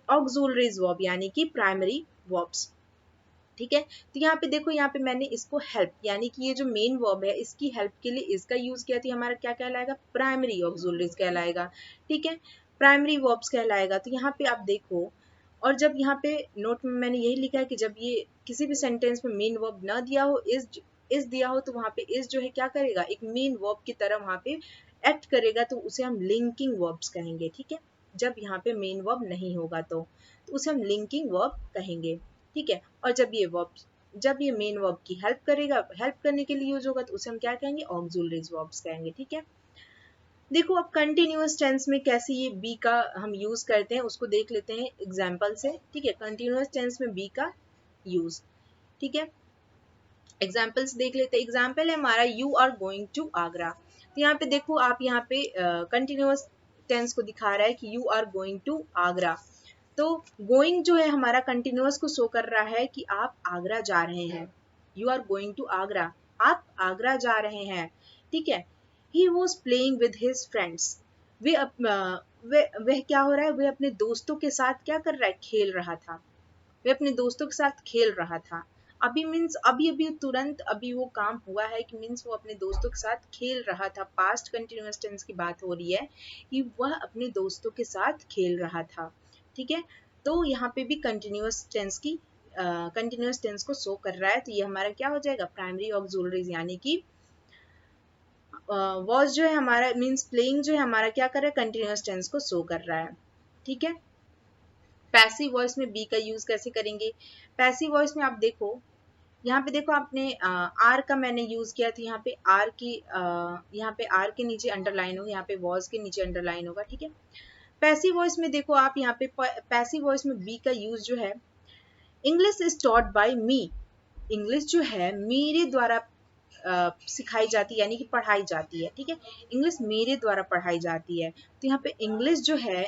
ऑक्सिलरीज वर्ब यानी कि प्राइमरी वर्ब्स। ठीक है, तो यहाँ पे देखो, यहाँ पे मैंने इसको हेल्प यानी कि ये जो मेन वर्ब है इसकी हेल्प के लिए इसका यूज किया, तो हमारा क्या कहलाएगा, प्राइमरी ऑक्सिलरीज कहलाएगा। ठीक है, प्राइमरी वर्ब्स कहलाएगा। तो यहाँ पे आप देखो, और जब यहाँ पे नोट में मैंने यही लिखा है कि जब ये किसी भी सेंटेंस में मेन वर्ब ना दिया हो, इज दिया हो, तो वहां पे इज जो है क्या करेगा, एक मेन वर्ब की तरह वहां पे एक्ट करेगा, तो उसे हम लिंकिंग वर्ब्स कहेंगे। ठीक है, जब यहाँ पे मेन वर्ब नहीं होगा तो उसे हम लिंकिंग वर्ब कहेंगे। ठीक है, और जब ये मेन वर्ब की हेल्प करेगा, हेल्प करने के लिए यूज होगा, तो उसे हम क्या कहेंगे, ऑक्सिलरीज वर्ब्स कहेंगे। ठीक है, देखो अब कंटिन्यूअस टेंस में कैसे ये बी का हम यूज करते हैं उसको देख लेते हैं एग्जाम्पल से। ठीक है, कंटिन्यूअस टेंस में बी का यूज। ठीक है, एग्जाम्पल्स देख लेते हैं। एग्जाम्पल है हमारा, you are going to Agra. तो यहाँ पे देखो, आप यहाँ पे कंटिन्यूअस टेंस को दिखा रहा है कि you are going to Agra. तो गोइंग जो है हमारा कंटिन्यूअस को शो कर रहा है कि आप आगरा जा रहे हैं। You are going to Agra, आप आगरा जा रहे हैं। ठीक है, he was playing with his friends, वह क्या हो रहा है, वह अपने दोस्तों के साथ क्या कर रहा है, खेल रहा था। वह अपने दोस्तों के साथ खेल रहा था। अभी मीन्स अभी अभी तुरंत अभी वो काम हुआ है कि मीन्स वो अपने दोस्तों के साथ खेल रहा था। पास्ट कंटिन्यूअस टेंस की बात हो रही है कि वह अपने दोस्तों के साथ खेल रहा था। ठीक है, तो यहाँ पे भी कंटिन्यूअस टेंस को शो कर रहा है, तो ये हमारा क्या हो जाएगा, प्राइमरी ऑक्सिलरीज यानी कि वॉज जो है हमारा मीन्स प्लेइंग जो है हमारा क्या कर रहा है, कंटिन्यूअस टेंस को शो कर रहा है। ठीक है, पैसिव वॉइस में बी का यूज कैसे करेंगे। पैसिव वॉइस में आप देखो, यहाँ पे देखो आपने आर का मैंने यूज किया था, यहाँ पे आर की यहाँ पे आर के नीचे अंडरलाइन होगा, यहाँ पे वॉज के नीचे अंडरलाइन होगा। ठीक है, पैसिव वॉइस में देखो आप यहाँ पे पैसिव वॉइस में बी का यूज जो है, English is taught by me, English जो है मेरे द्वारा सिखाई जाती है यानी कि पढ़ाई जाती है। ठीक है, इंग्लिश मेरे द्वारा पढ़ाई जाती है, तो यहाँ पे इंग्लिश जो है,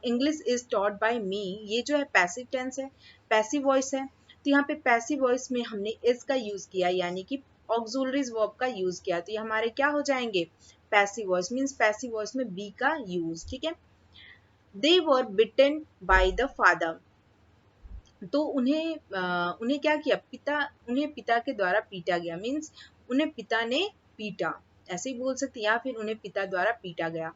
इंग्लिश इज टॉट बाय मी, ये जो है पैसिव टेंस है, पैसिव वॉइस है। तो यहाँ पे पैसिव वॉइस में हमने इज का यूज किया यानी कि ऑक्सिलरीज वर्ब का यूज किया, तो ये हमारे क्या हो जाएंगे, passive voice means passive voice में बी का यूज। ठीक है, दे वर बिटन बाय द फादर, तो उन्हें क्या किया, उन्हें पिता के द्वारा पीटा गया, मीन्स उन्हें पिता ने पीटा, ऐसे ही बोल सकते, या फिर उन्हें पिता द्वारा पीटा गया।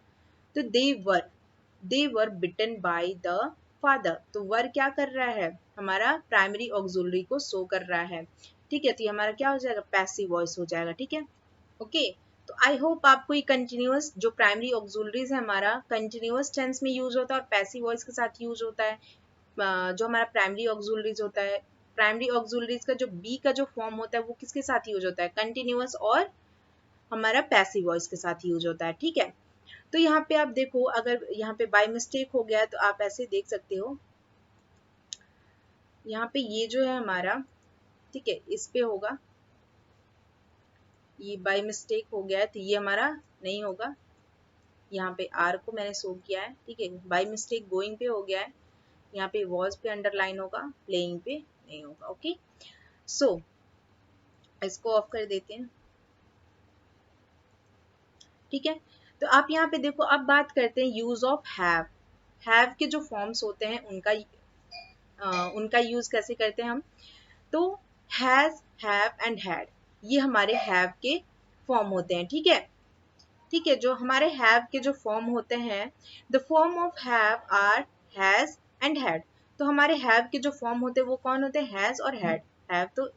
तो दे वर बिटन बाय द फादर, तो वर क्या कर रहा है, हमारा प्राइमरी ऑक्सिलरी को शो कर रहा है। ठीक है, तो ये हमारा क्या हो जाएगा, पैसिव वॉइस हो जाएगा। ठीक है, ओके, तो आई होप आपको ये कंटिन्यूअस जो प्राइमरी ऑक्सिलरीज है हमारा कंटिन्यूअस टेंस में यूज होता है और पैसिव वॉइस के साथ यूज होता है। जो हमारा प्राइमरी ऑक्सिलरीज होता है, प्राइमरी ऑक्सिलरीज का जो बी का जो फॉर्म होता है वो किसके साथ यूज होता है, कंटिन्यूअस और हमारा पैसिव वॉइस के साथ यूज होता है। ठीक है, तो यहाँ पे आप देखो, अगर यहाँ पे बाय मिस्टेक हो गया तो आप ऐसे देख सकते हो, यहाँ पे ये जो है हमारा, ठीक है, इस पे होगा, ये बाय मिस्टेक हो गया है तो ये हमारा नहीं होगा, यहाँ पे आर को मैंने शो किया है। ठीक है, बाय मिस्टेक गोइंग पे हो गया है, यहाँ पे वॉज पे अंडरलाइन होगा, प्लेइंग पे नहीं होगा। ओके, सो इसको ऑफ कर देते हैं। ठीक है, तो आप यहाँ पे देखो, अब बात करते हैं यूज ऑफ हैव। हैव के जो फॉर्म्स होते हैं उनका यूज कैसे करते हैं हम, तो हैज, हैव एंड हैड, ये हमारे हैव के फॉर्म होते हैं। ठीक है, ठीक है, जो हमारे हैव के जो फॉर्म होते हैं, the form of have are has and had, तो हमारे हैव के जो फॉर्म होते हैं वो कौन होते हैं, हैज और हैड। हैव तो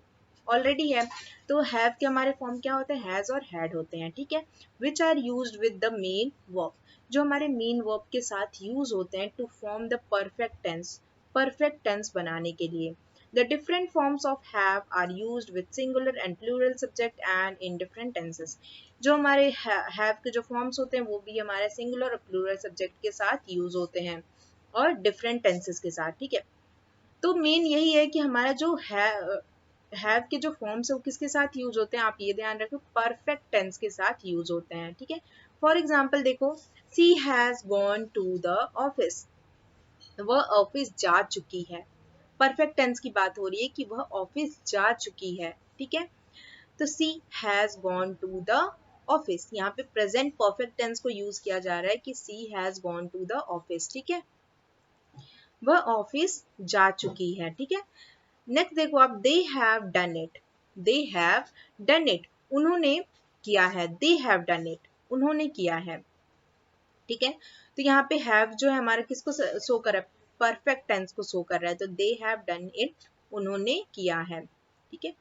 ऑलरेडी है, तो हैव के हमारे फॉर्म क्या होते हैं, हैज और हैड होते हैं। ठीक है, which are used with the main verb, जो हमारे मेन वर्ब के साथ यूज होते हैं to form the perfect tense, perfect tense बनाने के लिए। The different forms of have are used with singular and plural subject and in different tenses. जो हमारे have के जो forms होते हैं वो भी हमारे singular और plural subject के साथ use होते हैं और different tenses के साथ, ठीक है। तो मेन यही है कि हमारा जो हैव के जो फॉर्म्स है वो किसके साथ यूज होते हैं, आप ये ध्यान रखो, परफेक्ट टेंस के साथ यूज होते हैं, ठीक है। फॉर एग्जाम्पल देखो, she has gone to the office, वह ऑफिस जा चुकी है। परफेक्ट टेंस की बात हो रही है कि वह ऑफिस जा चुकी है, ठीक है। तो she has gone to the office, यहाँ पे प्रेजेंट परफेक्ट टेंस को यूज किया जा रहा है कि she has gone to the office, ठीक है, वह ऑफिस जा चुकी है, ठीक है। नेक्स्ट देखो आप, they have done it, they have done it, उन्होंने किया है, दे हैव डन इट, उन्होंने किया है, ठीक है। तो यहाँ पे हैव जो है हमारा किसको शो कर रहा है, परफेक्ट टेंस को शो कर रहा है, तो दे हैव डन इट, उन्होंने किया है, ठीक है।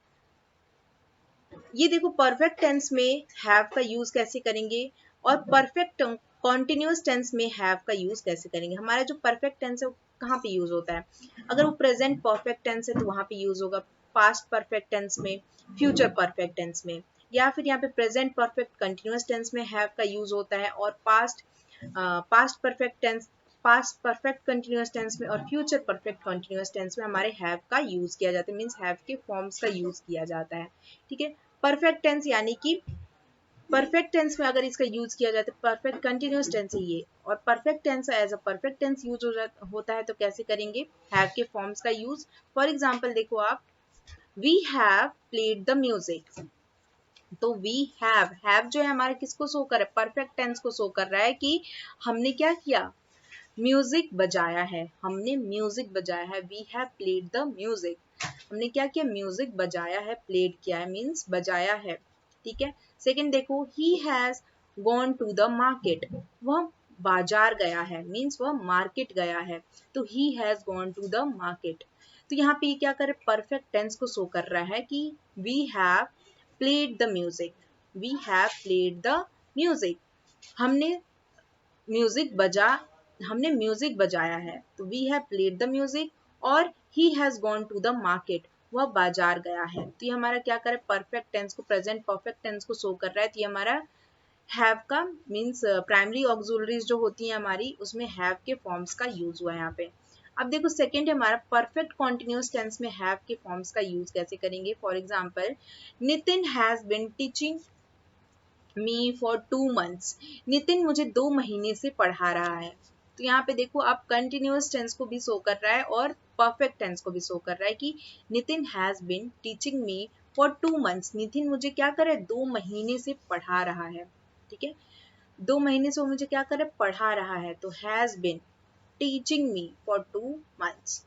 ये देखो परफेक्ट टेंस में हैव का यूज कैसे करेंगे और परफेक्ट कॉन्टिन्यूअस टेंस में हैव का यूज कैसे करेंगे। हमारा जो परफेक्ट टेंस है वो कहाँ पे यूज होता है, अगर वो प्रेजेंट परफेक्ट टेंस है तो वहां पे यूज होगा, पास्ट परफेक्ट टेंस में, फ्यूचर परफेक्ट टेंस में, या फिर यहाँ पे प्रेजेंट परफेक्ट कंटिन्यूअस टेंस में हैव का यूज होता है और past perfect tense, past perfect continuous tense में और फ्यूचर परफेक्ट कंटिन्यूअस टेंस में हमारे हैव का यूज किया जाता है, मींस हैव के फॉर्म्स का यूज किया जाता है, ठीक है। परफेक्ट टेंस यानी कि परफेक्ट टेंस में अगर इसका यूज किया जाए तो परफेक्ट कंटिन्यूअस टेंस है ये, और perfect tense as a perfect tense use होता है तो कैसे करेंगे, हैव के फॉर्म्स का यूज। फॉर एग्जांपल देखो आप, we have played the music, तो वी हैव जो है हमारा किसको शो कर रहा है, परफेक्ट टेंस को शो कर रहा है कि हमने क्या किया, म्यूजिक बजाया है, हमने म्यूजिक बजाया है, we have played the music, हमने क्या किया, म्यूजिक बजाया है, प्लेड किया है मींस बजाया है, ठीक है। सेकंड देखो, he has gone to the market, वह बाजार गया है, मींस वह मार्केट गया है, तो he has gone to the market. तो यहाँ पे क्या करे, परफेक्ट टेंस को शो कर रहा है कि we have played the music, we have played the music, हमने म्यूजिक बजा हमने म्यूजिक बजाया है, तो we have played the music, और he has gone to the market, वह बाजार गया है। तो ये हमारा क्या करे, परफेक्ट टेंस को, प्रेजेंट परफेक्ट टेंस को शो कर रहा है, तो ये हमारा हैव का मींस प्राइमरी ऑक्सिलरीज जो होती है हमारी, उसमें हैव के फॉर्म्स का यूज हुआ है यहाँ पे। अब देखो सेकंड है हमारा, परफेक्ट कॉन्टिन्यूअस टेंस में हैव के फॉर्म्स का यूज कैसे करेंगे। For example, Nitin has been teaching me for 2 months, Nitin मुझे 2 महीने से पढ़ा रहा है। तो यहाँ पे देखो आप, कंटिन्यूअस टेंस को भी शो कर रहा है और परफेक्ट टेंस को भी शो कर रहा है कि Nitin has been teaching me for 2 months, Nitin मुझे क्या कर रहा है, 2 महीने से पढ़ा रहा है, ठीक है। 2 महीने से वो मुझे क्या कर रहा है, पढ़ा रहा है, तो has been teaching me for 2 months,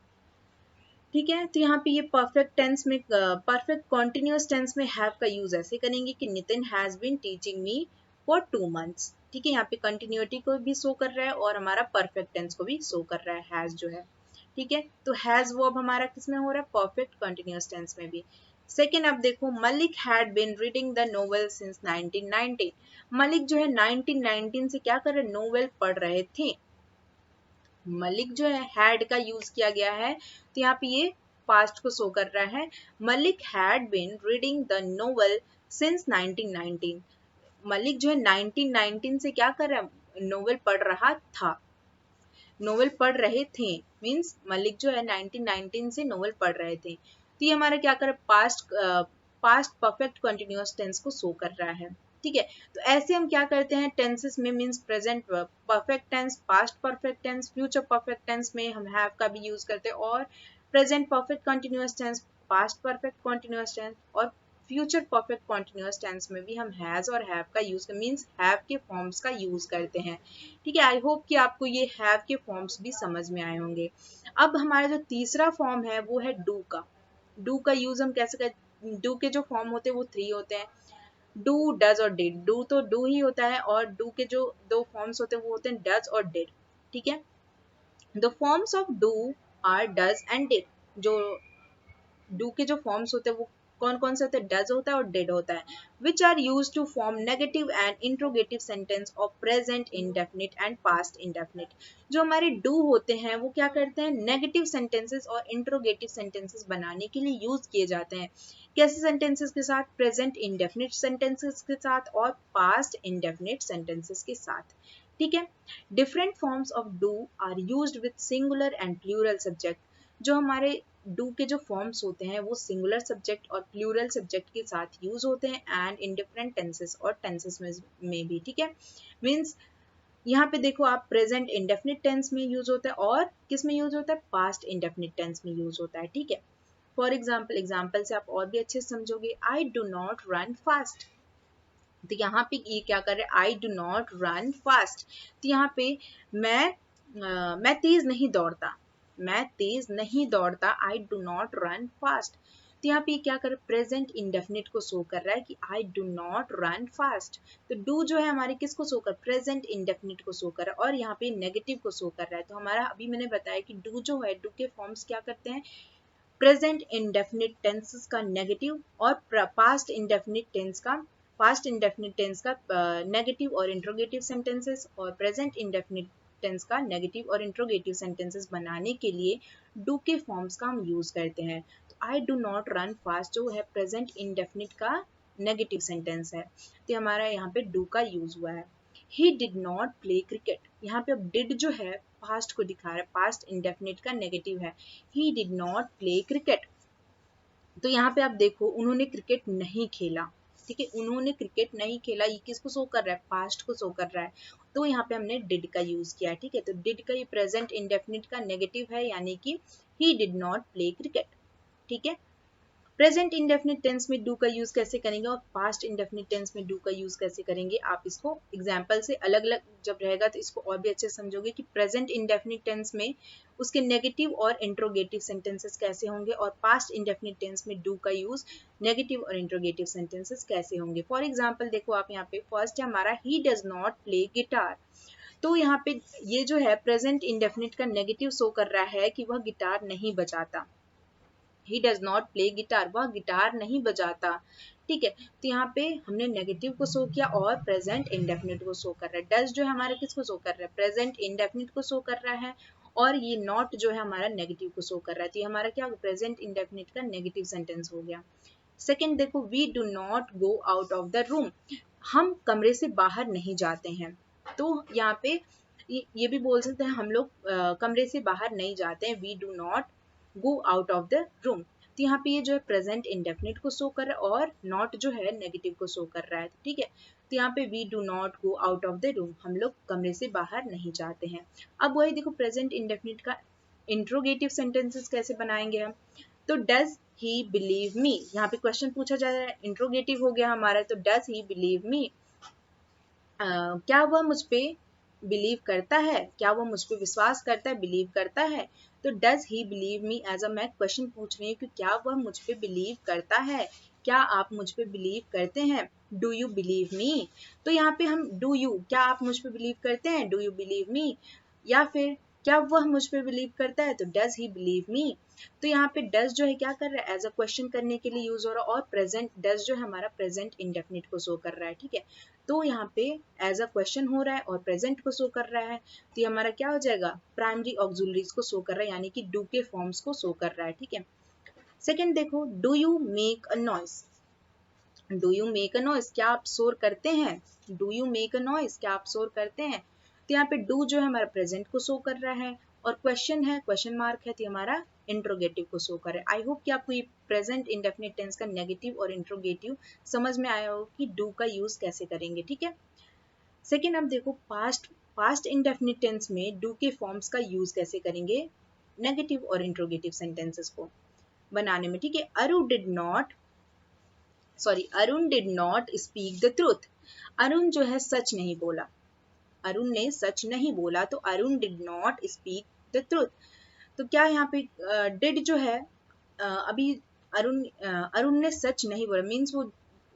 ठीक है। तो यहाँ पे ये परफेक्ट टेंस में, परफेक्ट कॉन्टिन्यूअस टेंस में हैव का यूज ऐसे करेंगे कि Nitin has been teaching me for 2 months, ठीक है। यहाँ पे कंटिन्यूटी को भी शो कर रहा है और हमारा परफेक्ट टेंस को भी शो कर रहा है, हैज जो है, ठीक है। तो हैज वो अब हमारा किस में हो रहा है, परफेक्ट कंटिन्यूअस टेंस में भी। सेकेंड अब देखो, Malik had been reading the novel since 1919, Malik जो है 1919 से क्या कर रहे, नोवेल पढ़ रहे थे। मलिक जो है हैड का यूज किया गया है, तो यहाँ पे ये पास्ट को शो कर रहा है, Malik had been reading the novel since 1919, Malik जो है 1919 से क्या कर रहा है, नोवेल पढ़ रहा था, नोवेल पढ़ रहे थे, मींस मलिक जो है 1919 से नोवेल पढ़ रहे थे। तो ये हमारा क्या कर रहा है, पास्ट परफेक्ट कंटिन्यूअस टेंस को शो कर रहा है, ठीक है। तो ऐसे हम क्या करते हैं टेंसेस में, means present perfect tense, past perfect tense, future perfect tense में हम हैव का भी यूज करते हैं, और present perfect continuous tense, past perfect continuous tense और फ्यूचर परफेक्ट कंटिन्यूअस टेंस में भी हम हैज और हैव का यूज मींस हैव के फॉर्म्स का यूज करते हैं, ठीक है। आई होप कि आपको ये हैव के फॉर्म्स भी समझ में आए होंगे। अब हमारा जो तीसरा फॉर्म है वो है डू का। डू का यूज हम कैसे करते, डू के जो फॉर्म होते हैं वो 3 होते हैं, डू, डज और डिड। डू तो डू ही होता है, और डू के जो 2 फॉर्म्स होते हैं वो होते हैं डज और डिड, ठीक है। The forms of do are does and did, जो डू के जो फॉर्म्स होते हैं वो कौन कौन से होते हैं, डज होता है और डिड होता है, which are use to form negative and interrogative sentence of present indefinite and past indefinite. जो हमारे डू होते हैं वो क्या करते हैं, नेगेटिव सेंटेंसेस और इंट्रोगेटिव सेंटेंसेस बनाने के लिए यूज किए जाते हैं। कैसे सेंटेंसेस के साथ, प्रेजेंट इंडेफिनिट सेंटेंसेस के साथ और पास्ट इंडेफिनिट सेंटेंसेस के साथ, ठीक है। Different forms of do are used with singular and plural subject. जो हमारे डू के जो फॉर्म्स होते हैं वो सिंगुलर सब्जेक्ट और प्लूरल सब्जेक्ट के साथ यूज होते हैं एंड इन डिफरेंट टेंसेस और टेंसेस में भी, ठीक है। मीन्स यहाँ पे देखो आप, प्रेजेंट इंडेफिनिट टेंस में यूज होता है और किस में यूज होता है, पास्ट इंडेफिनिट टेंस में यूज होता है, ठीक है। फॉर एग्जाम्पल से आप और भी अच्छे से समझोगे, I do not run fast. तो यहाँ पे ये क्या कर रहे हैं, I do not run fast. तो यहाँ पे मैं तेज नहीं दौड़ता, मैं तेज नहीं दौड़ता, I do not run fast. तो यहाँ पे क्या कर रहा है, प्रेजेंट इंडेफिनिट को शो कर रहा है कि I do not run fast. तो डू जो है हमारे किसको शो कर, प्रेजेंट इंडेफिनिट को शो कर रहा है और यहाँ पे नेगेटिव को शो कर रहा है। तो हमारा अभी मैंने बताया कि डू जो है, डू के फॉर्म्स क्या करते हैं, प्रेजेंट इंडेफिनिट टेंसेस का नेगेटिव और पास्ट इंडेफिनिट टेंस का नेगेटिव और इंट्रोगेटिव सेंटेंसेस और प्रेजेंट इंडेफिनिट टेंस का नेगेटिव और इंट्रोगेटिव सेंटेंसेस बनाने के लिए डू के फॉर्म्स का हम यूज करते हैं। तो I do not run fast जो है प्रेजेंट इंडेफिनिट का नेगेटिव सेंटेंस है, तो हमारा यहाँ पे डू का यूज हुआ है। He did not play cricket। यहाँ पे अब did जो है पास्ट को दिखा रहा है, पास्ट इंडेफिनिट का नेगेटिव है। He did not play cricket। तो यहाँ पे आप देखो उन्होंने क्रिकेट नहीं खेला, ठीक है, उन्होंने क्रिकेट नहीं खेला, ये किसको शो कर रहा है, पास्ट को शो कर रहा है। तो यहाँ पे हमने डिड का यूज किया, ठीक है। तो डिड का ये प्रेजेंट इंडेफिनिट का नेगेटिव है, यानी कि he did not play cricket, ठीक है। प्रेजेंट इंडेफिनिट टेंस में डू का यूज कैसे करेंगे और पास्ट इंडेफिनिट टेंस में डू का यूज कैसे करेंगे, आप इसको एग्जांपल से अलग अलग जब रहेगा तो इसको और भी अच्छे से समझोगे कि प्रेजेंट इंडेफिनिट टेंस में उसके नेगेटिव और इंट्रोगेटिव सेंटेंसेस कैसे होंगे और पास्ट इंडेफिनिट टेंस में डू का यूज नेगेटिव और इंट्रोगेटिव सेंटेंसेस कैसे होंगे। फॉर एग्जाम्पल देखो आप, यहाँ पे फर्स्ट है हमारा he does not play guitar. तो यहाँ पे ये जो है प्रेजेंट इंडेफिनिट का नेगेटिव शो कर रहा है कि वह गिटार नहीं बजाता। He does not play guitar, वह गिटार नहीं बजाता, ठीक है। तो यहाँ पे हमने नेगेटिव को शो किया और प्रेजेंट इंडेफिनिट को शो कर रहा है। डज जो है हमारा किसको शो कर रहा है, प्रेजेंट इंडेफिनिट को शो कर रहा है और ये नॉट जो है हमारा नेगेटिव को शो कर रहा है। तो ये हमारा क्या, प्रेजेंट इंडेफिनिट का नेगेटिव सेंटेंस हो गया। सेकेंड देखो, we do not go out of the room. हम कमरे से बाहर नहीं जाते हैं। तो यहाँ पे ये भी बोल सकते हैं हम लोग कमरे से बाहर नहीं जाते हैं, we do not go out of the room. तो यहाँ पे ये जो है प्रेजेंट इंडेफिनिट को शो कर रहा है और नॉट जो है नेगेटिव को शो कर रहा है, ठीक है। तो यहाँ पे we do not go out of the room, हम लोग कमरे से बाहर नहीं जाते हैं। अब वही देखो प्रेजेंट इंडेफिनिट का इंट्रोगेटिव सेंटेंसेस कैसे बनाएंगे हम। तो डज ही बिलीव मी, यहाँ पे क्वेश्चन पूछा जा रहा है, इंट्रोगेटिव हो गया हमारा। तो डज ही बिलीव मी, क्या वह मुझ पे बिलीव करता है, क्या वो मुझ पे विश्वास करता है, बिलीव करता है। तो does he believe me, as a मैं क्वेश्चन पूछ रही हूँ कि क्या वह मुझ पे बिलीव करता है, क्या आप मुझ पे बिलीव करते हैं। डू यू बिलीव मी, तो यहाँ पे हम डू यू, क्या आप मुझ पे बिलीव करते हैं, डू यू बिलीव मी, या फिर क्या वह मुझ पे बिलीव करता है, तो डज ही बिलीव मी। तो यहाँ पे डज जो है क्या कर रहा है, एज अ क्वेश्चन करने के लिए यूज हो रहा है और प्रेजेंट डज जो है हमारा प्रेजेंट इंडेफिनिट को शो कर रहा है, ठीक है। तो यहाँ पे एज अ क्वेश्चन हो रहा है और प्रेजेंट को शो कर रहा है। तो ये हमारा क्या हो जाएगा, प्राइमरी ऑक्सिलरीज को शो कर रहा है, यानी कि डू के फॉर्म्स को शो कर रहा है, ठीक है। सेकेंड देखो, do you make a noise. Do you make a noise, क्या आप शोर करते हैं, do you make a noise, क्या आप शोर करते हैं। तो यहाँ पे डू जो है हमारा प्रेजेंट को शो कर रहा है और क्वेश्चन है, क्वेश्चन मार्क है, तो हमारा इंट्रोगेटिव को शो कर रहा है। आई होप कि आपको ये प्रेजेंट इंडेफिनिट टेंस का नेगेटिव और इंट्रोगेटिव समझ में आया हो कि डू का यूज कैसे करेंगे, ठीक है। सेकेंड अब देखो, पास्ट इंडेफिनिट टेंस में डू के फॉर्म्स का यूज कैसे करेंगे नेगेटिव और इंट्रोगेटिव सेंटेंसेस को बनाने में, ठीक है। Arun did not speak the truth. Arun जो है सच नहीं बोला, अरुण ने सच नहीं बोला, तो Arun did not speak the truth. तो क्या यहाँ पे डिड जो है अभी अरुण ने सच नहीं बोला, मीन्स वो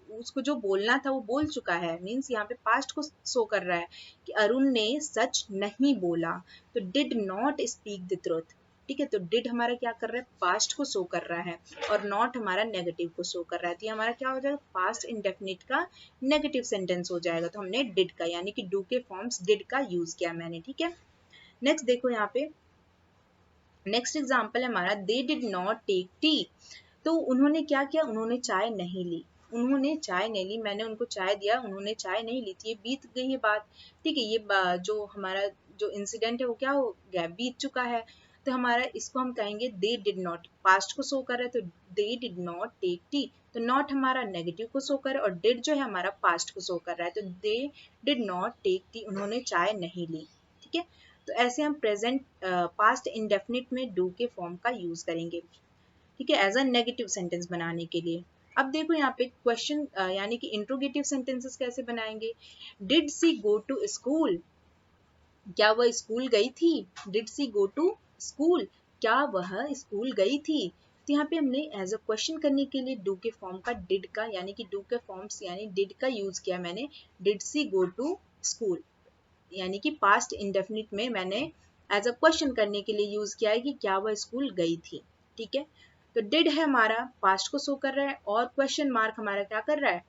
उसको जो बोलना था वो बोल चुका है, मीन्स यहाँ पे पास्ट को शो कर रहा है कि अरुण ने सच नहीं बोला। तो did not speak the truth, ठीक है। तो डिड हमारा क्या कर रहा है, पास्ट को शो कर रहा है, और नॉट हमारा नेगेटिव को शो कर रहा है। तो ये हमारा क्या हो जाएगा, पास्ट इंडेफिनिट का नेगेटिव सेंटेंस हो जाएगा। तो हमने डिड का यानी कि डू के फॉर्म्स डिड का यूज किया मैंने, ठीक है। नेक्स्ट देखो यहाँ पे, नेक्स्ट एग्जाम्पल है हमारा, they did not take tea. तो उन्होंने क्या किया, उन्होंने चाय नहीं ली, उन्होंने चाय नहीं ली, मैंने उनको चाय दिया, उन्होंने चाय नहीं ली थी। ये बीत गई है बात, ठीक है। ये जो हमारा जो इंसिडेंट है वो क्या हो गया, बीत चुका है। तो हमारा इसको हम कहेंगे दे डिड नॉट, पास्ट को शो कर रहा है, तो they did not take tea. तो नॉट हमारा नेगेटिव को शो कर रहा है, और डिड जो है हमारा पास्ट को शो कर रहा है। तो they did not take tea, उन्होंने चाय नहीं ली, ठीक है। तो ऐसे हम प्रेजेंट पास्ट इंडेफिनिट में डू के फॉर्म का यूज करेंगे, ठीक है, एज अ नेगेटिव सेंटेंस बनाने के लिए। अब देखो यहाँ पे क्वेश्चन यानी कि इंट्रोगेटिव सेंटेंसेस कैसे बनाएंगे। Did she go to school, क्या वह स्कूल गई थी। Did she go to school, क्या वह स्कूल गई थी। तो यहाँ पे हमने एज अ क्वेश्चन करने के लिए डू के फॉर्म का डिड का यानी कि डू के फॉर्म्स यानी डिड का यूज किया मैंने। Did she go to school यानी कि पास्ट इंडेफिनिट में मैंने एज अ क्वेश्चन करने के लिए यूज किया है कि क्या वह स्कूल गई थी, ठीक है। तो डिड है हमारा पास्ट को शो कर रहा है, और क्वेश्चन मार्क हमारा क्या कर रहा है,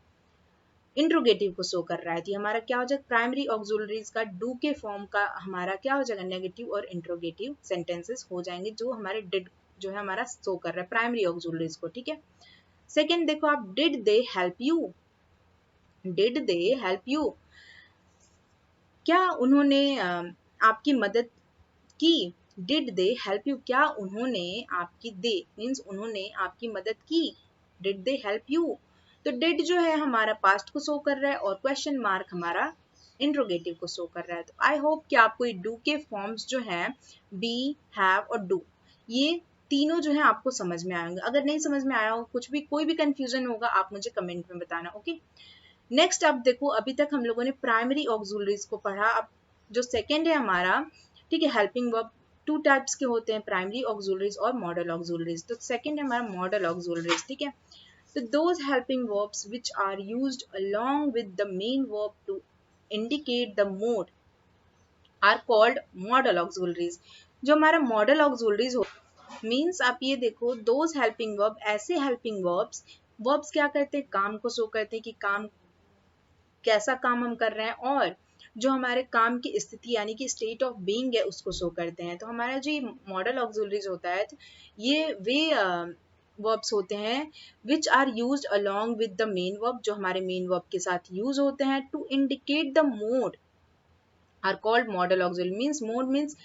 इंट्रोगेटिव को शो कर रहा है। तो हमारा क्या हो जाएगा, प्राइमरी ऑक्सिलरीज का डू के फॉर्म का हमारा क्या हो जाएगा, नेगेटिव और इंट्रोगेटिव सेंटेंसेस हो जाएंगे, जो हमारे डिड जो है हमारा शो कर रहा है प्राइमरी ऑक्सिलरीज को, ठीक है। सेकेंड देखो आप, did they help you, did they help you, क्या उन्होंने आपकी मदद की। डिड दे हेल्प यू, क्या उन्होंने आपकी, दे मीन्स उन्होंने आपकी मदद की। डिड दे हेल्प यू, तो डिड जो है हमारा पास्ट को शो कर रहा है, और क्वेश्चन मार्क हमारा इंट्रोगेटिव को शो कर रहा है। तो आई होप कि आपको ये डू के फॉर्म्स जो है बी, हैव और डू, ये तीनों जो है आपको समझ में आएंगे। अगर नहीं समझ में आया हो, कुछ भी कोई भी कंफ्यूजन होगा, आप मुझे कमेंट में बताना, ओके। नेक्स्ट अब देखो, अभी तक हम लोगों ने प्राइमरी ऑक्सिलरीज को पढ़ा। अब जो सेकेंड है हमारा, ठीक है, हेल्पिंग वर्ब टू टाइप्स के होते हैं, प्राइमरी ऑक्सिलरीज और मॉडल ऑक्सिलरीज। तो सेकेंड है हमारा मॉडल ऑक्सिलरीज, ठीक है। तो those helping verbs which are used along with the main verb to indicate the mood are called modal auxiliaries. जो हमारा मॉडल ऑक्सिलरीज हो मीन्स, आप ये देखो, दोज हेल्पिंग वर्ब, ऐसे हेल्पिंग वर्ब्स, वर्ब्स क्या करते हैं, काम को शो करते हैं कि काम कैसा काम हम कर रहे हैं, और जो हमारे काम की स्थिति यानी कि स्टेट ऑफ बीइंग है उसको शो करते हैं। तो हमारा जो मॉडल ऑक्सिलरीज होता है, तो ये वे वर्ब्स होते हैं which are used along with the main verb, जो हमारे मेन वर्ब के साथ यूज होते हैं, to indicate the mood are called modal auxiliary. Means mood means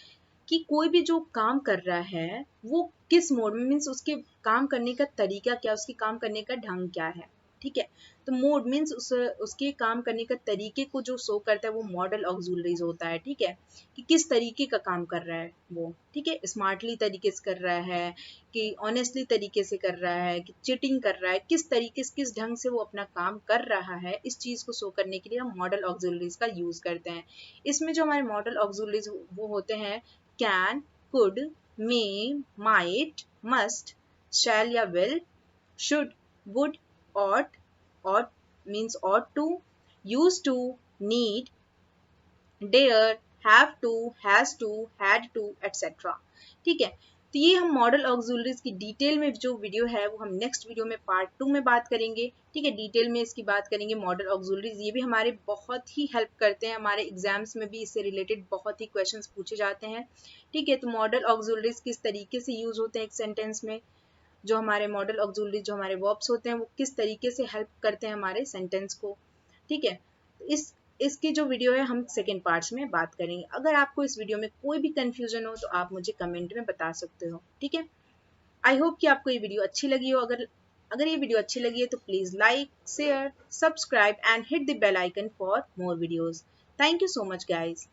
कि कोई भी जो काम कर रहा है वो किस मोड में, मीन्स उसके काम करने का तरीका क्या, उसके काम करने का ढंग क्या है, ठीक है। तो मोड मीन्स उसके काम करने का तरीके को जो शो करता है वो मॉडल ऑक्सिलरीज होता है, ठीक है। कि किस तरीके का काम कर रहा है वो, ठीक है, स्मार्टली तरीके से कर रहा है कि ऑनेस्टली तरीके से कर रहा है कि चीटिंग कर रहा है, किस तरीके से किस ढंग से वो अपना काम कर रहा है, इस चीज को शो करने के लिए हम मॉडल ऑक्सिलरीज का यूज करते हैं। इसमें जो हमारे मॉडल ऑक्सिलरीज वो होते हैं can, could, may, might, must, shall या will, should, would, ought means ought to, used to, need, dare, have to, has to, had to, etc. ठीक है। तो ये हम मॉडल ऑक्सिलरीज की डिटेल में जो वीडियो है वो हम नेक्स्ट वीडियो में पार्ट 2 में बात करेंगे, ठीक है। डिटेल में इसकी बात करेंगे मॉडल ऑक्सिलरीज, ये भी हमारे बहुत ही हेल्प करते हैं, हमारे एग्जाम्स में भी इससे रिलेटेड बहुत ही क्वेश्चंस पूछे जाते हैं, ठीक है। तो मॉडल ऑक्सिलरीज किस तरीके से यूज होते हैं एक सेंटेंस में, जो हमारे मॉडल ऑक्सिलरीज जो हमारे वर्ब्स होते हैं वो किस तरीके से हेल्प करते हैं हमारे सेंटेंस को, ठीक है। तो इसकी जो वीडियो है हम सेकेंड पार्ट्स में बात करेंगे। अगर आपको इस वीडियो में कोई भी कंफ्यूजन हो तो आप मुझे कमेंट में बता सकते हो, ठीक है। आई होप कि आपको ये वीडियो अच्छी लगी हो। अगर ये वीडियो अच्छी लगी है तो please like, share, subscribe and hit the bell icon for more videos. Thank you so much guys.